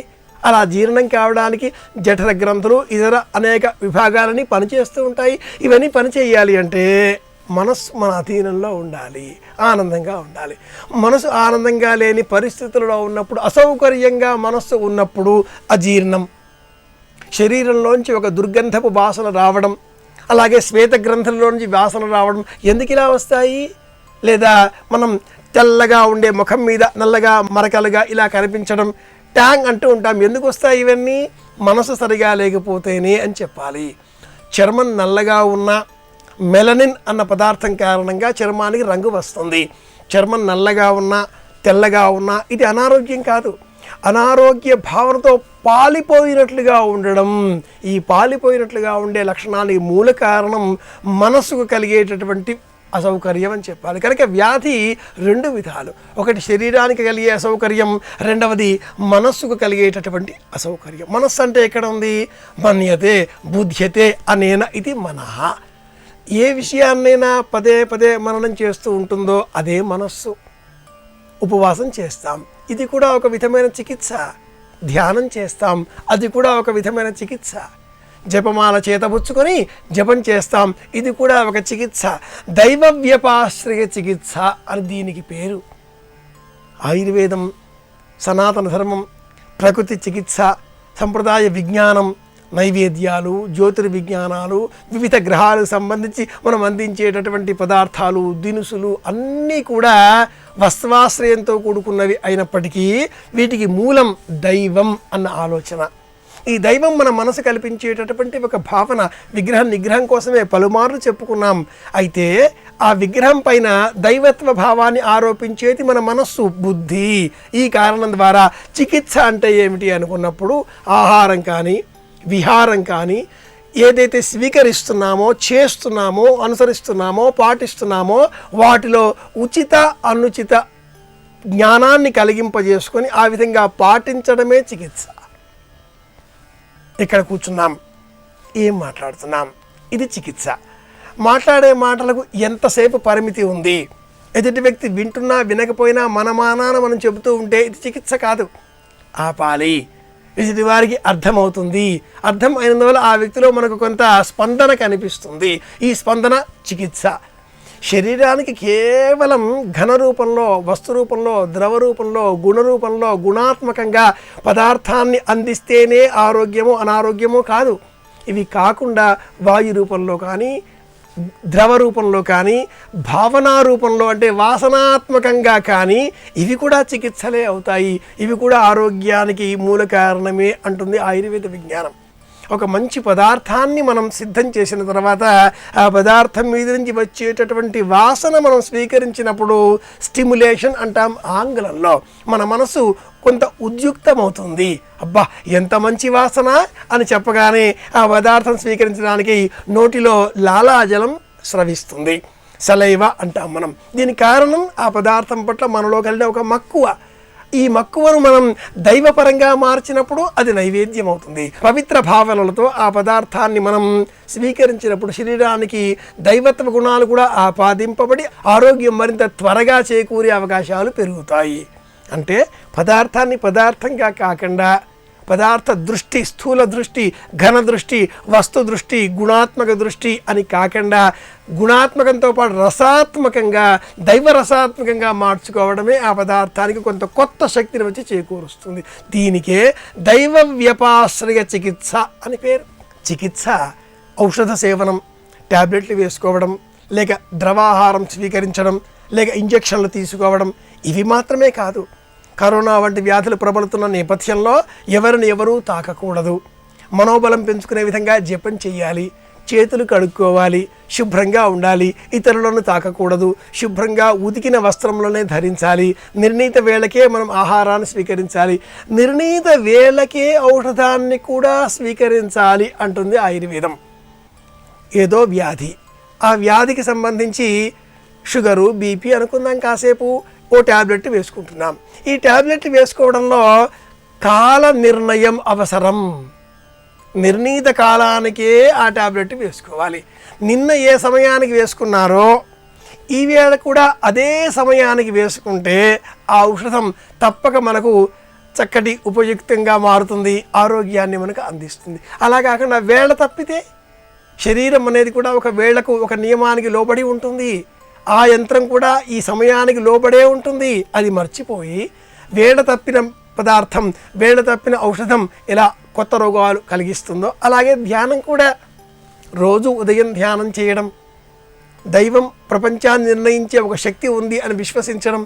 అలా జీర్ణం కావడానికి జఠర గ్రంథులు ఇతర అనేక విభాగాలని పనిచేస్తూ ఉంటాయి. ఇవన్నీ పని చేయాలి అంటే మనస్సు మన అధీనంలో ఉండాలి, ఆనందంగా ఉండాలి. మనసు ఆనందంగా లేని పరిస్థితులలో ఉన్నప్పుడు, అసౌకర్యంగా మనస్సు ఉన్నప్పుడు అజీర్ణం, శరీరంలోంచి ఒక దుర్గంధపు వాసన రావడం, అలాగే శ్వేత గ్రంథంలోంచి వాసన రావడం. ఎందుకు ఇలా వస్తాయి? లేదా మనం తెల్లగా ఉండే ముఖం మీద నల్లగా మరకలుగా ఇలా కనిపించడం, ట్యాంగ్ అంటూ ఉంటాం. ఎందుకు వస్తాయి ఇవన్నీ? మనసు సరిగా లేకపోతేనే అని చెప్పాలి. చర్మం నల్లగా ఉన్న మెలనిన్ అన్న పదార్థం కారణంగా చర్మానికి రంగు వస్తుంది. చర్మం నల్లగా ఉన్నా తెల్లగా ఉన్నా ఇది అనారోగ్యం కాదు. అనారోగ్య భావనతో పాలిపోయినట్లుగా ఉండడం, ఈ పాలిపోయినట్లుగా ఉండే లక్షణానికి మూల కారణం మనసుకు కలిగేటటువంటి అసౌకర్యం అని చెప్పాలి. కనుక వ్యాధి రెండు విధాలు. ఒకటి శరీరానికి కలిగే అసౌకర్యం, రెండవది మనస్సుకు కలిగేటటువంటి అసౌకర్యం. మనస్సు అంటే ఎక్కడ ఉంది? మన్యతే బుధ్యతే అనేన ఇది మనః. ఏ విషయాన్నైనా పదే పదే మననం చేస్తూ ఉంటుందో అదే మనస్సు. ఉపవాసం చేస్తాం, ఇది కూడా ఒక విధమైన చికిత్స. ధ్యానం చేస్తాం, అది కూడా ఒక విధమైన చికిత్స. జపమాల చేతబుచ్చుకొని జపం చేస్తాం, ఇది కూడా ఒక చికిత్స. దైవ వ్యపాశ్రయ చికిత్స అని దీనికి పేరు. ఆయుర్వేదం, సనాతన ధర్మం, ప్రకృతి చికిత్స, సంప్రదాయ విజ్ఞానం, నైవేద్యాలు, జ్యోతిర్విజ్ఞానాలు, వివిధ గ్రహాలకు సంబంధించి మనం అందించేటటువంటి పదార్థాలు, దినుసులు అన్నీ కూడా వస్త్వాశ్రయంతో కూడుకున్నవి అయినప్పటికీ వీటికి మూలం దైవం అన్న ఆలోచన. ఈ దైవం మన మనసు కల్పించేటటువంటి ఒక భావన. నిగ్రహం కోసమే పలుమార్లు చెప్పుకున్నాం. అయితే ఆ విగ్రహం పైన దైవత్వ భావాన్ని ఆరోపించేది మన మనస్సు, బుద్ధి. ఈ కారణం ద్వారా చికిత్స అంటే ఏమిటి అనుకున్నప్పుడు ఆహారం కానీ, విహారం కానీ, ఏదైతే స్వీకరిస్తున్నామో, చేస్తున్నామో, అనుసరిస్తున్నామో, పాటిస్తున్నామో వాటిలో ఉచిత అనుచిత జ్ఞానాన్ని కలిగింపజేసుకొని ఆ విధంగా పాటించడమే చికిత్స. ఇక్కడ కూర్చున్నాం, ఏం మాట్లాడుతున్నాం, ఇది చికిత్స. మాట్లాడే మాటలకు ఎంతసేపు పరిమితి ఉంది, ఎదుటి వ్యక్తి వింటున్నా వినకపోయినా మన మానాన మనం చెబుతూ ఉంటే ఇది చికిత్స కాదు. ఆపాలి, ఎదుటి వారికి అర్థమవుతుంది. అర్థం అయినందువల్ల ఆ వ్యక్తిలో మనకు కొంత స్పందన కనిపిస్తుంది. ఈ స్పందన చికిత్స. శరీరానికి కేవలం ఘన రూపంలో, వస్తు రూపంలో, ద్రవ రూపంలో, గుణ రూపంలో, గుణాత్మకంగా పదార్థాన్ని అందిస్తేనే ఆరోగ్యమో అనారోగ్యమో కాదు. ఇవి కాకుండా వాయు రూపంలో కానీ, ద్రవ రూపంలో కానీ, భావనా రూపంలో అంటే వాసనాత్మకంగా కానీ ఇవి కూడా చికిత్సలే అవుతాయి. ఇవి కూడా ఆరోగ్యానికి మూల కారణమే అంటుంది ఆయుర్వేద విజ్ఞానం. ఒక మంచి పదార్థాన్ని మనం సిద్ధం చేసిన తర్వాత ఆ పదార్థం మీద నుంచి వచ్చేటటువంటి వాసన మనం స్వీకరించినప్పుడు స్టిమ్యులేషన్ అంటాం ఆంగ్లంలో. మన మనసు కొంత ఉద్యుక్తమవుతుంది. అబ్బా ఎంత మంచి వాసన అని చెప్పగానే ఆ పదార్థం స్వీకరించడానికి నోటిలో లాలాజలం స్రవిస్తుంది. సలైవ అంటాం మనం. దీనికి కారణం ఆ పదార్థం పట్ల మనలో కలిగిన ఒక మక్కువ. ఈ మక్కువను మనం దైవపరంగా మార్చినప్పుడు అది నైవేద్యం అవుతుంది. పవిత్ర భావనలతో ఆ పదార్థాన్ని మనం స్వీకరించినప్పుడు శరీరానికి దైవత్వ గుణాలు కూడా ఆపాదింపబడి ఆరోగ్యం మరింత త్వరగా చేకూరే అవకాశాలు పెరుగుతాయి. అంటే పదార్థాన్ని పదార్థంగా కాకుండా పదార్థ దృష్టి, స్థూల దృష్టి, ఘన దృష్టి, వస్తు దృష్టి, గుణాత్మక దృష్టి అని కాకుండా గుణాత్మకంతో పాటు రసాత్మకంగా, దైవ రసాత్మకంగా మార్చుకోవడమే ఆ పదార్థానికి కొంత కొత్త శక్తిని వచ్చి చేకూరుస్తుంది. దీనికే దైవ వ్యపాశ్రయ చికిత్స అని పేరు. చికిత్స ఔషధ సేవనం, ట్యాబ్లెట్లు వేసుకోవడం, లేక ద్రవాహారం స్వీకరించడం, లేక ఇంజక్షన్లు తీసుకోవడం ఇవి మాత్రమే కాదు. కరోనా వంటి వ్యాధులు ప్రబలుతున్న నేపథ్యంలో ఎవరిని ఎవరూ తాకకూడదు. మనోబలం పెంచుకునే విధంగా జపం చేయాలి, చేతులు కడుక్కోవాలి, శుభ్రంగా ఉండాలి, ఇతరులను తాకకూడదు, శుభ్రంగా ఉతికిన వస్త్రంలోనే ధరించాలి, నిర్ణీత వేళకే మనం ఆహారాన్ని స్వీకరించాలి, నిర్ణీత వేళకే ఔషధాన్ని కూడా స్వీకరించాలి అంటుంది ఆయుర్వేదం. ఏదో వ్యాధి, ఆ వ్యాధికి సంబంధించి షుగరు, బీపీ అనుకుందాం, కాసేపు ఓ ట్యాబ్లెట్ వేసుకుంటున్నాం. ఈ ట్యాబ్లెట్ వేసుకోవడంలో కాల నిర్ణయం అవసరం. నిర్ణీత కాలానికే ఆ ట్యాబ్లెట్ వేసుకోవాలి. నిన్న ఏ సమయానికి వేసుకున్నారో ఈవేళ కూడా అదే సమయానికి వేసుకుంటే ఆ ఔషధం తప్పక మనకు చక్కటి ఉపయుక్తంగా మారుతుంది, ఆరోగ్యాన్ని మనకు అందిస్తుంది. అలా కాకుండా వేళ తప్పితే శరీరం అనేది కూడా ఒక వేళకు, ఒక నియమానికి లోబడి ఉంటుంది. ఆ యంత్రం కూడా ఈ సమయానికి లోబడే ఉంటుంది. అది మర్చిపోయి వేళ తప్పిన పదార్థం, వేళ తప్పిన ఔషధం ఎలా కొత్త రోగాలు కలిగిస్తుందో అలాగే ధ్యానం కూడా. రోజు ఉదయం ధ్యానం చేయడం, దైవం ప్రపంచాన్ని నిర్ణయించే ఒక శక్తి ఉంది అని విశ్వసించడం,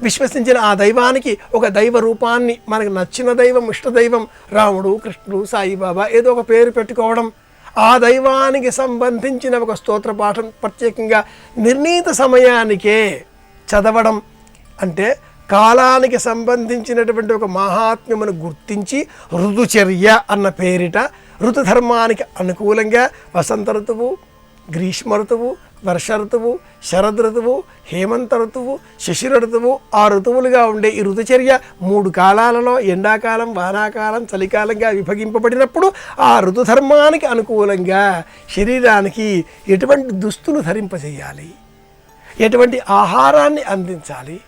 విశ్వసించిన ఆ దైవానికి ఒక దైవ రూపాన్ని, మనకు నచ్చిన దైవం, ఇష్టదైవం రాముడు, కృష్ణుడు, సాయిబాబా ఏదో ఒక పేరు పెట్టుకోవడం, ఆ దైవానికి సంబంధించిన ఒక స్తోత్ర పాఠం ప్రత్యేకంగా నిర్ణీత సమయానికే చదవడం. అంటే కాలానికి సంబంధించినటువంటి ఒక మహాత్మ్యమును గుర్తించి ఋతుచర్య అన్న పేరిట ఋతుధర్మానికి అనుకూలంగా వసంత ఋతువు, గ్రీష్మ ఋతువు, వర్ష ఋతువు, శరద్ ఋతువు, హేమంత ఋతువు, శిశిర ఋతువు, ఆ ఋతువులుగా ఉండే ఈ ఋతుచర్య 3 కాలాలలో ఎండాకాలం, వానాకాలం, చలికాలంగా విభజింపబడినప్పుడు ఆ ఋతుధర్మానికి అనుకూలంగా శరీరానికి ఎటువంటి దుస్తులు ధరింపజేయాలి, ఎటువంటి ఆహారాన్ని అందించాలి,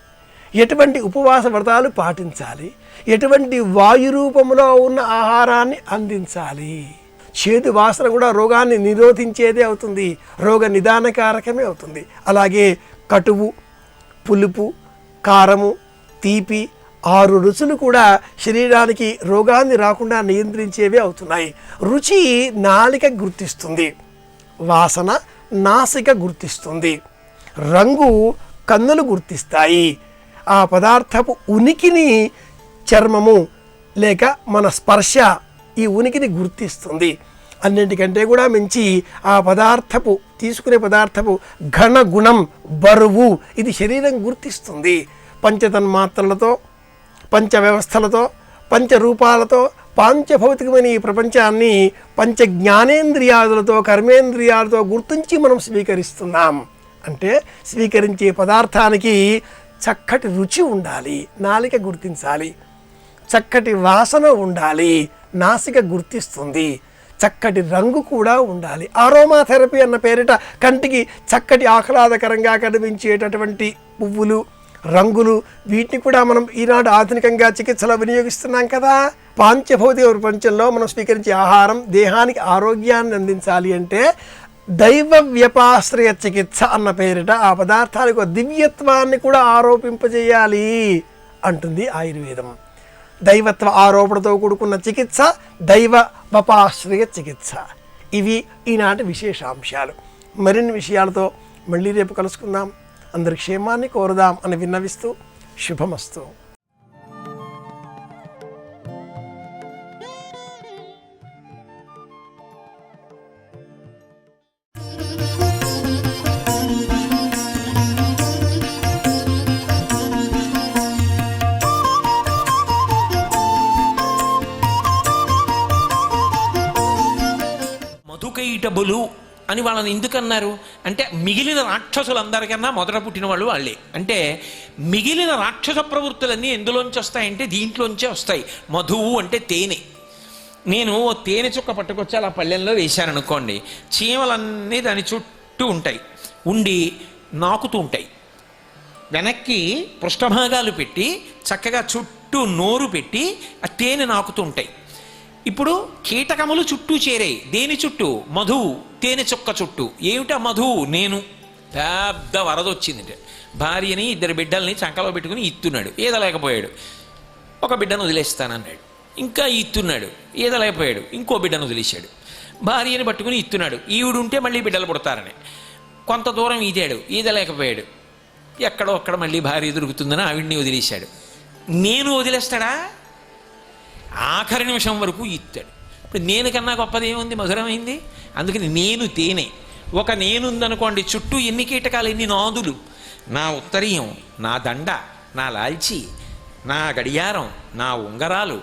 ఎటువంటి ఉపవాస వ్రతాలు పాటించాలి, ఎటువంటి వాయు రూపంలో ఉన్న ఆహారాన్ని అందించాలి. చేదు వాసన కూడా రోగాన్ని నిరోధించేదే అవుతుంది, రోగ నిదానకారకమే అవుతుంది. అలాగే కటువు, పులుపు, కారము, తీపి 6 రుచులు కూడా శరీరానికి రోగాన్ని రాకుండా నియంత్రించేవే అవుతున్నాయి. రుచి నాలిక గుర్తిస్తుంది, వాసన నాసిక గుర్తిస్తుంది, రంగు కన్నులు గుర్తిస్తాయి. ఆ పదార్థపు ఉనికిని చర్మము లేక మన స్పర్శ ఈ ఉనికిని గుర్తిస్తుంది. అన్నింటికంటే కూడా మించి ఆ పదార్థపు తీసుకునే పదార్థపు ఘన గుణం, బరువు ఇది శరీరం గుర్తిస్తుంది. పంచతన్మాత్రలతో, పంచ వ్యవస్థలతో, పంచరూపాలతో, పాంచభౌతికమైన ఈ ప్రపంచాన్ని పంచ జ్ఞానేంద్రియాదులతో, కర్మేంద్రియాలతో గుర్తించి మనం స్వీకరిస్తున్నాం. అంటే స్వీకరించే పదార్థానికి చక్కటి రుచి ఉండాలి, నాలిక గుర్తించాలి. చక్కటి వాసన ఉండాలి, నాసిక గుర్తిస్తుంది. చక్కటి రంగు కూడా ఉండాలి. ఆరోమా థెరపీ అన్న పేరిట కంటికి చక్కటి ఆహ్లాదకరంగా కనిపించేటటువంటి పువ్వులు, రంగులు వీటిని కూడా మనం ఈనాడు ఆధునికంగా చికిత్సలో వినియోగిస్తున్నాం కదా. పాంచభౌతిక ప్రపంచంలో మనం స్వీకరించే ఆహారం దేహానికి ఆరోగ్యాన్ని అందించాలి అంటే దైవ వ్యపాశ్రయ చికిత్స అన్న పేరిట ఆ పదార్థానికి ఒక దివ్యత్వాన్ని కూడా ఆరోపింపజేయాలి అంటుంది ఆయుర్వేదం. దైవత్వ ఆరోపణతో కూడుకున్న చికిత్స దైవ వపాశ్రయ చికిత్స. ఇవి ఈనాటి విశేషాంశాలు. మరిన్ని విషయాలతో మళ్ళీ రేపు కలుసుకుందాం. అందరి క్షేమాన్ని కోరుదాం అని విన్నవిస్తూ శుభమస్తు. మధుకైటబులు అని వాళ్ళని ఎందుకన్నారు అంటే మిగిలిన రాక్షసులందరికన్నా మొదట పుట్టిన వాళ్ళు వాళ్ళే. అంటే మిగిలిన రాక్షస ప్రవృత్తులన్నీ ఎందులోంచి వస్తాయంటే దీంట్లోంచే వస్తాయి. మధువు అంటే తేనె. నేను తేనె చుక్క పట్టుకొచ్చి అలా పళ్ళెంలో వేశాను అనుకోండి, చీమలన్నీ దాని చుట్టూ ఉంటాయి, ఉండి నాకుతూ ఉంటాయి. వెనక్కి పృష్ఠభాగాలు పెట్టి చక్కగా చుట్టూ నోరు పెట్టి ఆ తేనె నాకుతూ ఉంటాయి. ఇప్పుడు కీటకములు చుట్టూ చేరాయి. దేని చుట్టూ? మధువు, తేనె చుక్క చుట్టూ. ఏమిటా మధువు? నేను. పెద్ద వరద వచ్చింది. భార్యని 2 బిడ్డల్ని చంకలో పెట్టుకుని ఇస్తున్నాడు, ఈదలేకపోయాడు. ఒక బిడ్డను వదిలేస్తానన్నాడు, ఇంకా ఇస్తున్నాడు, ఈదలేకపోయాడు, ఇంకో బిడ్డను వదిలేశాడు. భార్యని పట్టుకుని ఇస్తున్నాడు, ఈవిడుంటే మళ్ళీ బిడ్డలు పుడతారని. కొంత దూరం ఈదాడు, ఈదలేకపోయాడు, ఎక్కడో అక్కడ మళ్ళీ భార్య దొరుకుతుందని ఆవిడ్ని వదిలేశాడు. నేను వదిలేస్తాడా? ఆఖరి నిమిషం వరకు ఇస్తాడు. ఇప్పుడు నేను కన్నా గొప్పది ఏముంది? మధురమైంది. అందుకని నేను తేనె. ఒక నేనుందనుకోండి, చుట్టూ ఎన్ని కీటకాలు, ఎన్ని నాదులు. నా ఉత్తరీయం, నా దండ, నా లాల్చి, నా గడియారం, నా ఉంగరాలు,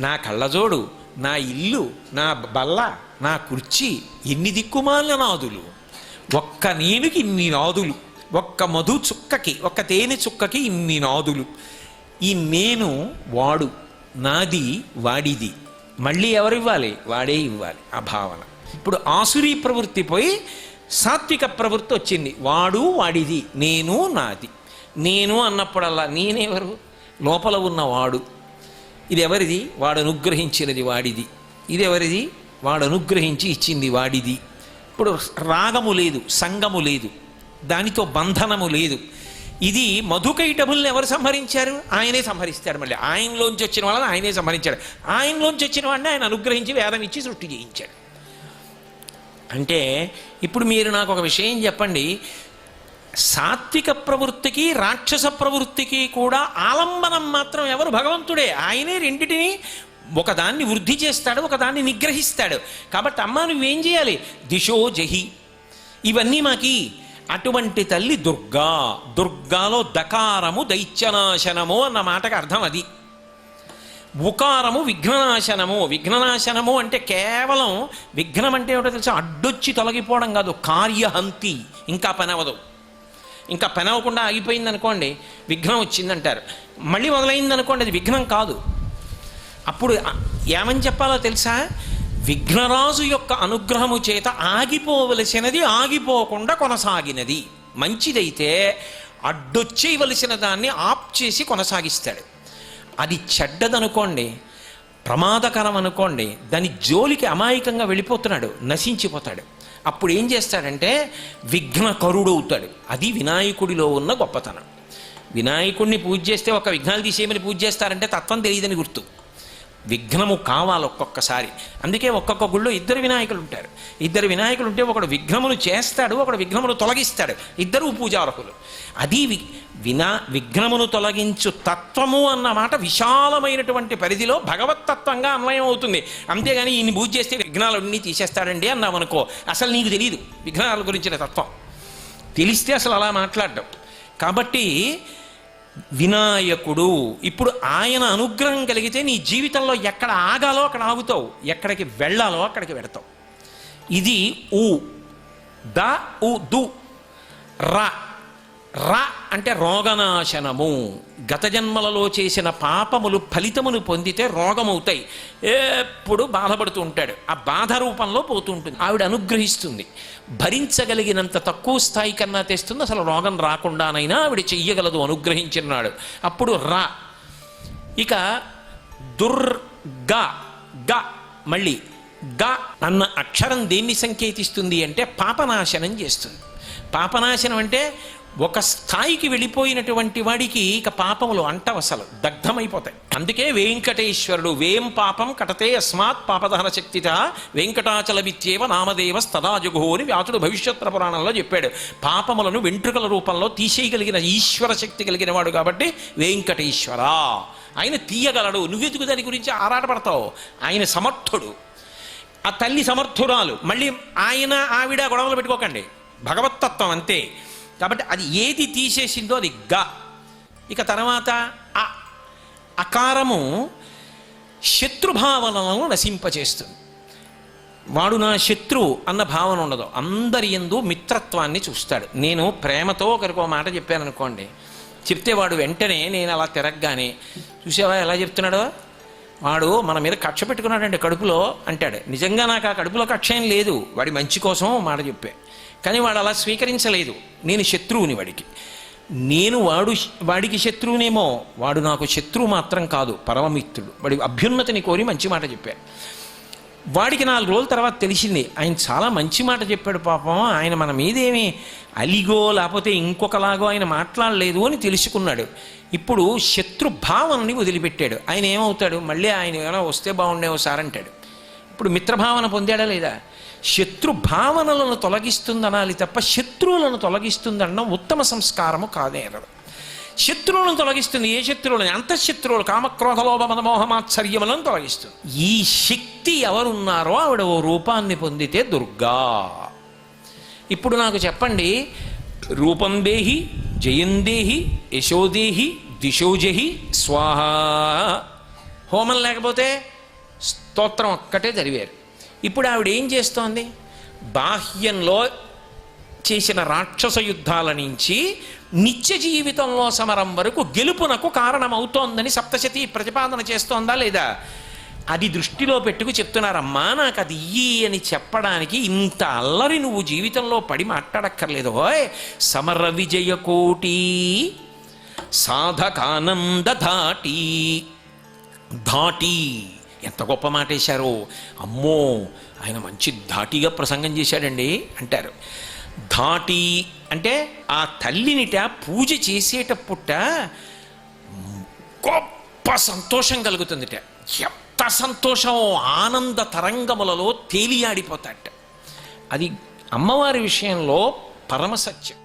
నా కళ్ళజోడు, నా ఇల్లు, నా బల్ల, నా కుర్చీ, ఎన్ని దిక్కుమాలిన నాదులు. ఒక్క నేనుకి ఇన్ని నాదులు, ఒక్క మధు చుక్కకి, ఒక్క తేనె చుక్కకి ఇన్ని నాదులు. ఈ నేను వాడు, నాది వాడిది. మళ్ళీ ఎవరు ఇవ్వాలి? వాడే ఇవ్వాలి. ఆ భావన. ఇప్పుడు ఆసురీ ప్రవృత్తి పోయి సాత్విక ప్రవృత్తి వచ్చింది. వాడు వాడిది, నేను నాది. నేను అన్నప్పుడల్లా నేనెవరు? లోపల ఉన్న వాడు. ఇది ఎవరిది? వాడు అనుగ్రహించినది వాడిది. ఇది ఎవరిది? వాడు అనుగ్రహించి ఇచ్చింది వాడిది. ఇప్పుడు రాగము లేదు, సంగము లేదు, దానితో బంధనము లేదు. ఇది మధుకైటబుల్ని ఎవరు సంహరించారు? ఆయనే సంహరిస్తాడు. మళ్ళీ ఆయనలోంచి వచ్చిన వాళ్ళని ఆయనే సంహరించాడు. ఆయనలోంచి వచ్చిన వాడిని ఆయన అనుగ్రహించి వేదం ఇచ్చి సృష్టి చేయించాడు. అంటే ఇప్పుడు మీరు నాకు ఒక విషయం చెప్పండి, సాత్విక ప్రవృత్తికి రాక్షస ప్రవృత్తికి కూడా ఆలంబనం మాత్రం ఎవరు? భగవంతుడే. ఆయనే రెండిటిని, ఒకదాన్ని వృద్ధి చేస్తాడు, ఒకదాన్ని నిగ్రహిస్తాడు. కాబట్టి అమ్మ నువ్వేం చేయాలి? దిశో జహి, ఇవన్నీ మాకి. అటువంటి తల్లి దుర్గా. దుర్గాలో దకారము దైత్యనాశనము అన్న మాటకు అర్థం అది. ఉకారము విఘ్ననాశనము. విఘ్ననాశనము అంటే కేవలం విఘ్నం అంటే ఏమిటో తెలుసా? అడ్డొచ్చి తొలగిపోవడం కాదు, కార్యహంతి. ఇంకా పనవదు. ఇంకా పనవకుండా ఆగిపోయింది అనుకోండి, విఘ్నం వచ్చిందంటారు. మళ్ళీ మొదలైంది అనుకోండి, అది విఘ్నం కాదు. అప్పుడు ఏమని చెప్పాలో తెలుసా? విఘ్నరాజు యొక్క అనుగ్రహము చేత ఆగిపోవలసినది ఆగిపోకుండా కొనసాగినది. మంచిదైతే అడ్డొచ్చేయవలసిన దాన్ని ఆప్ చేసి కొనసాగిస్తాడు. అది చెడ్డదనుకోండి, ప్రమాదకరం అనుకోండి, దాని జోలికి అమాయకంగా వెళ్ళిపోతున్నాడు, నశించిపోతాడు. అప్పుడు ఏం చేస్తాడంటే విఘ్నకరుడవుతాడు. అది వినాయకుడిలో ఉన్న గొప్పతనం. వినాయకుడిని పూజ చేస్తే ఒక విఘ్నాలు తీసేయమని పూజ చేస్తారంటే తత్వం తెలియదని గుర్తు. విఘ్నము కావాలి ఒక్కొక్కసారి. అందుకే ఒక్కొక్క గుళ్ళో 2 వినాయకులు ఉంటారు. 2 వినాయకులు ఉంటే ఒకడు విఘ్నమును చేస్తాడు, ఒకడు విఘ్నమును తొలగిస్తాడు. 2 పూజార్హులు. అది విఘ్నమును తొలగించు తత్వము అన్న మాట విశాలమైనటువంటి పరిధిలో భగవత్తత్వంగా అన్వయం అవుతుంది. అంతేగాని ఈయన పూజ చేస్తే విఘ్నాలన్నీ తీసేస్తాడండి అన్నామనుకో, అసలు నీకు తెలియదు విఘ్నాల గురించిన తత్వం. తెలిస్తే అసలు అలా మాట్లాడడం. కాబట్టి వినాయకుడు, ఇప్పుడు ఆయన అనుగ్రహం కలిగితే నీ జీవితంలో ఎక్కడ ఆగాలో అక్కడ ఆగుతావు, ఎక్కడికి వెళ్ళాలో అక్కడికి వెడతావు. ఇది ఊ ద ఉ దు. రా రా అంటే రోగనాశనము. గత జన్మలలో చేసిన పాపములు ఫలితమును పొందితే రోగమవుతాయి. ఎప్పుడు బాధపడుతూ ఉంటాడు, ఆ బాధ రూపంలో పోతూ ఉంటుంది. ఆవిడ అనుగ్రహిస్తుంది, భరించగలిగినంత తక్కువ స్థాయి కన్నా తెస్తుంది. అసలు రోగం రాకుండానైనా ఆవిడ చెయ్యగలదు, అనుగ్రహించినాడు. అప్పుడు రా. ఇక దుర్గా గ, మళ్ళీ గ అన్న అక్షరం దేన్ని సంకేతిస్తుంది అంటే పాపనాశనం చేస్తుంది. పాపనాశనం అంటే ఒక స్థాయికి వెళ్ళిపోయినటువంటి వాడికి ఇక పాపములు అంటవసలు దగ్ధమైపోతాయి. అందుకే వెంకటేశ్వరుడు వేం పాపం కటతే అస్మాత్ పాపదహన శక్తిత వెంకటాచలమిత్యేవ నామదేవస్తదాజుగో అని వ్యాసుడు భవిష్యత్తు పురాణంలో చెప్పాడు. పాపములను వెంట్రుకల రూపంలో తీసేయగలిగిన ఈశ్వర శక్తి కలిగిన వాడు కాబట్టి వెంకటేశ్వర. ఆయన తీయగలడు. నువ్వెందుకు దాని గురించి ఆరాటపడతావు? ఆయన సమర్థుడు. ఆ తల్లి సమర్థురాలు. మళ్ళీ ఆయన ఆవిడ గొడవలు పెట్టుకోకండి, భగవత్తత్వం అంతే. కాబట్టి అది ఏది తీసేసిందో అది గ. ఇక తర్వాత అ. అకారము శత్రుభావనలను నశింపచేస్తుంది. వాడు నా శత్రువు అన్న భావన ఉండదు. అందరి యందు మిత్రత్వాన్ని చూస్తాడు. నేను ప్రేమతో ఒకరికో మాట చెప్పాను అనుకోండి, చెప్తే వాడు వెంటనే నేను అలా తిరగగానే, చూసావా ఎలా చెప్తున్నాడో, వాడు మన మీద కక్ష పెట్టుకున్నాడంటే కడుపులో అంటాడు. నిజంగా నాకు ఆ కడుపులో కక్ష ఏం లేదు, వాడి మంచి కోసం మాట చెప్పే. కానీ వాడు అలా స్వీకరించలేదు. నేను శత్రువుని వాడికి. నేను వాడికి శత్రువునేమో, వాడు నాకు శత్రువు మాత్రం కాదు, పరమమిత్రుడు. వాడి అభ్యున్నతిని కోరి మంచి మాట చెప్పాడు. వాడికి 4 రోజుల తర్వాత తెలిసింది ఆయన చాలా మంచి మాట చెప్పాడు, పాపం ఆయన మన మీదేమీ అలిగో లేకపోతే ఇంకొకలాగో ఆయన మాట్లాడలేదు అని తెలుసుకున్నాడు. ఇప్పుడు శత్రుభావనని వదిలిపెట్టాడు. ఆయన ఏమవుతాడు, మళ్ళీ ఆయన ఏమైనా వస్తే బాగుండేవో సార్ అంటాడు. ఇప్పుడు మిత్రభావన పొందాడా లేదా? శత్రుభావనలను తొలగిస్తుందనాలి తప్ప శత్రువులను తొలగిస్తుందనడం ఉత్తమ సంస్కారము కాదేనరు. శత్రువులను తొలగిస్తుంది. ఏ శత్రువులని? అంతఃశత్రువులు, కామక్రోధలోభ మదమోహమాత్సర్యములను తొలగిస్తుంది. ఈ శక్తి ఎవరున్నారో ఆవిడ ఓ రూపాన్ని పొందితే దుర్గా. ఇప్పుడు నాకు చెప్పండి, రూపం దేహి, జయం దేహి, యశోదేహి, దిశోజహి స్వాహ. హోమం లేకపోతే స్తోత్రం ఒక్కటే చదివారు. ఇప్పుడు ఆవిడ ఏం చేస్తోంది? బాహ్యంలో చేసిన రాక్షస యుద్ధాల నుంచి నిత్య జీవితంలో సమరం వరకు గెలుపునకు కారణమవుతోందని సప్తశతి ప్రతిపాదన చేస్తోందా లేదా? అది దృష్టిలో పెట్టుకు చెప్తున్నారమ్మా, నాకు అది ఇయ్యి అని చెప్పడానికి ఇంత అల్లరి నువ్వు జీవితంలో పడి మాట్లాడక్కర్లేదు. సమర విజయ కోటి సాధకానంద ధాటి. ధాటి ఎంత గొప్ప మాట వేశారో, అమ్మో ఆయన మంచి ధాటిగా ప్రసంగం చేశాడండి అంటారు. ధాటి అంటే ఆ తల్లినిట పూజ చేసేటప్పుట గొప్ప సంతోషం కలుగుతుందిట. ఎంత సంతోషం! ఆనంద తరంగములలో తేలియాడిపోతాట. అది అమ్మవారి విషయంలో పరమసత్యం.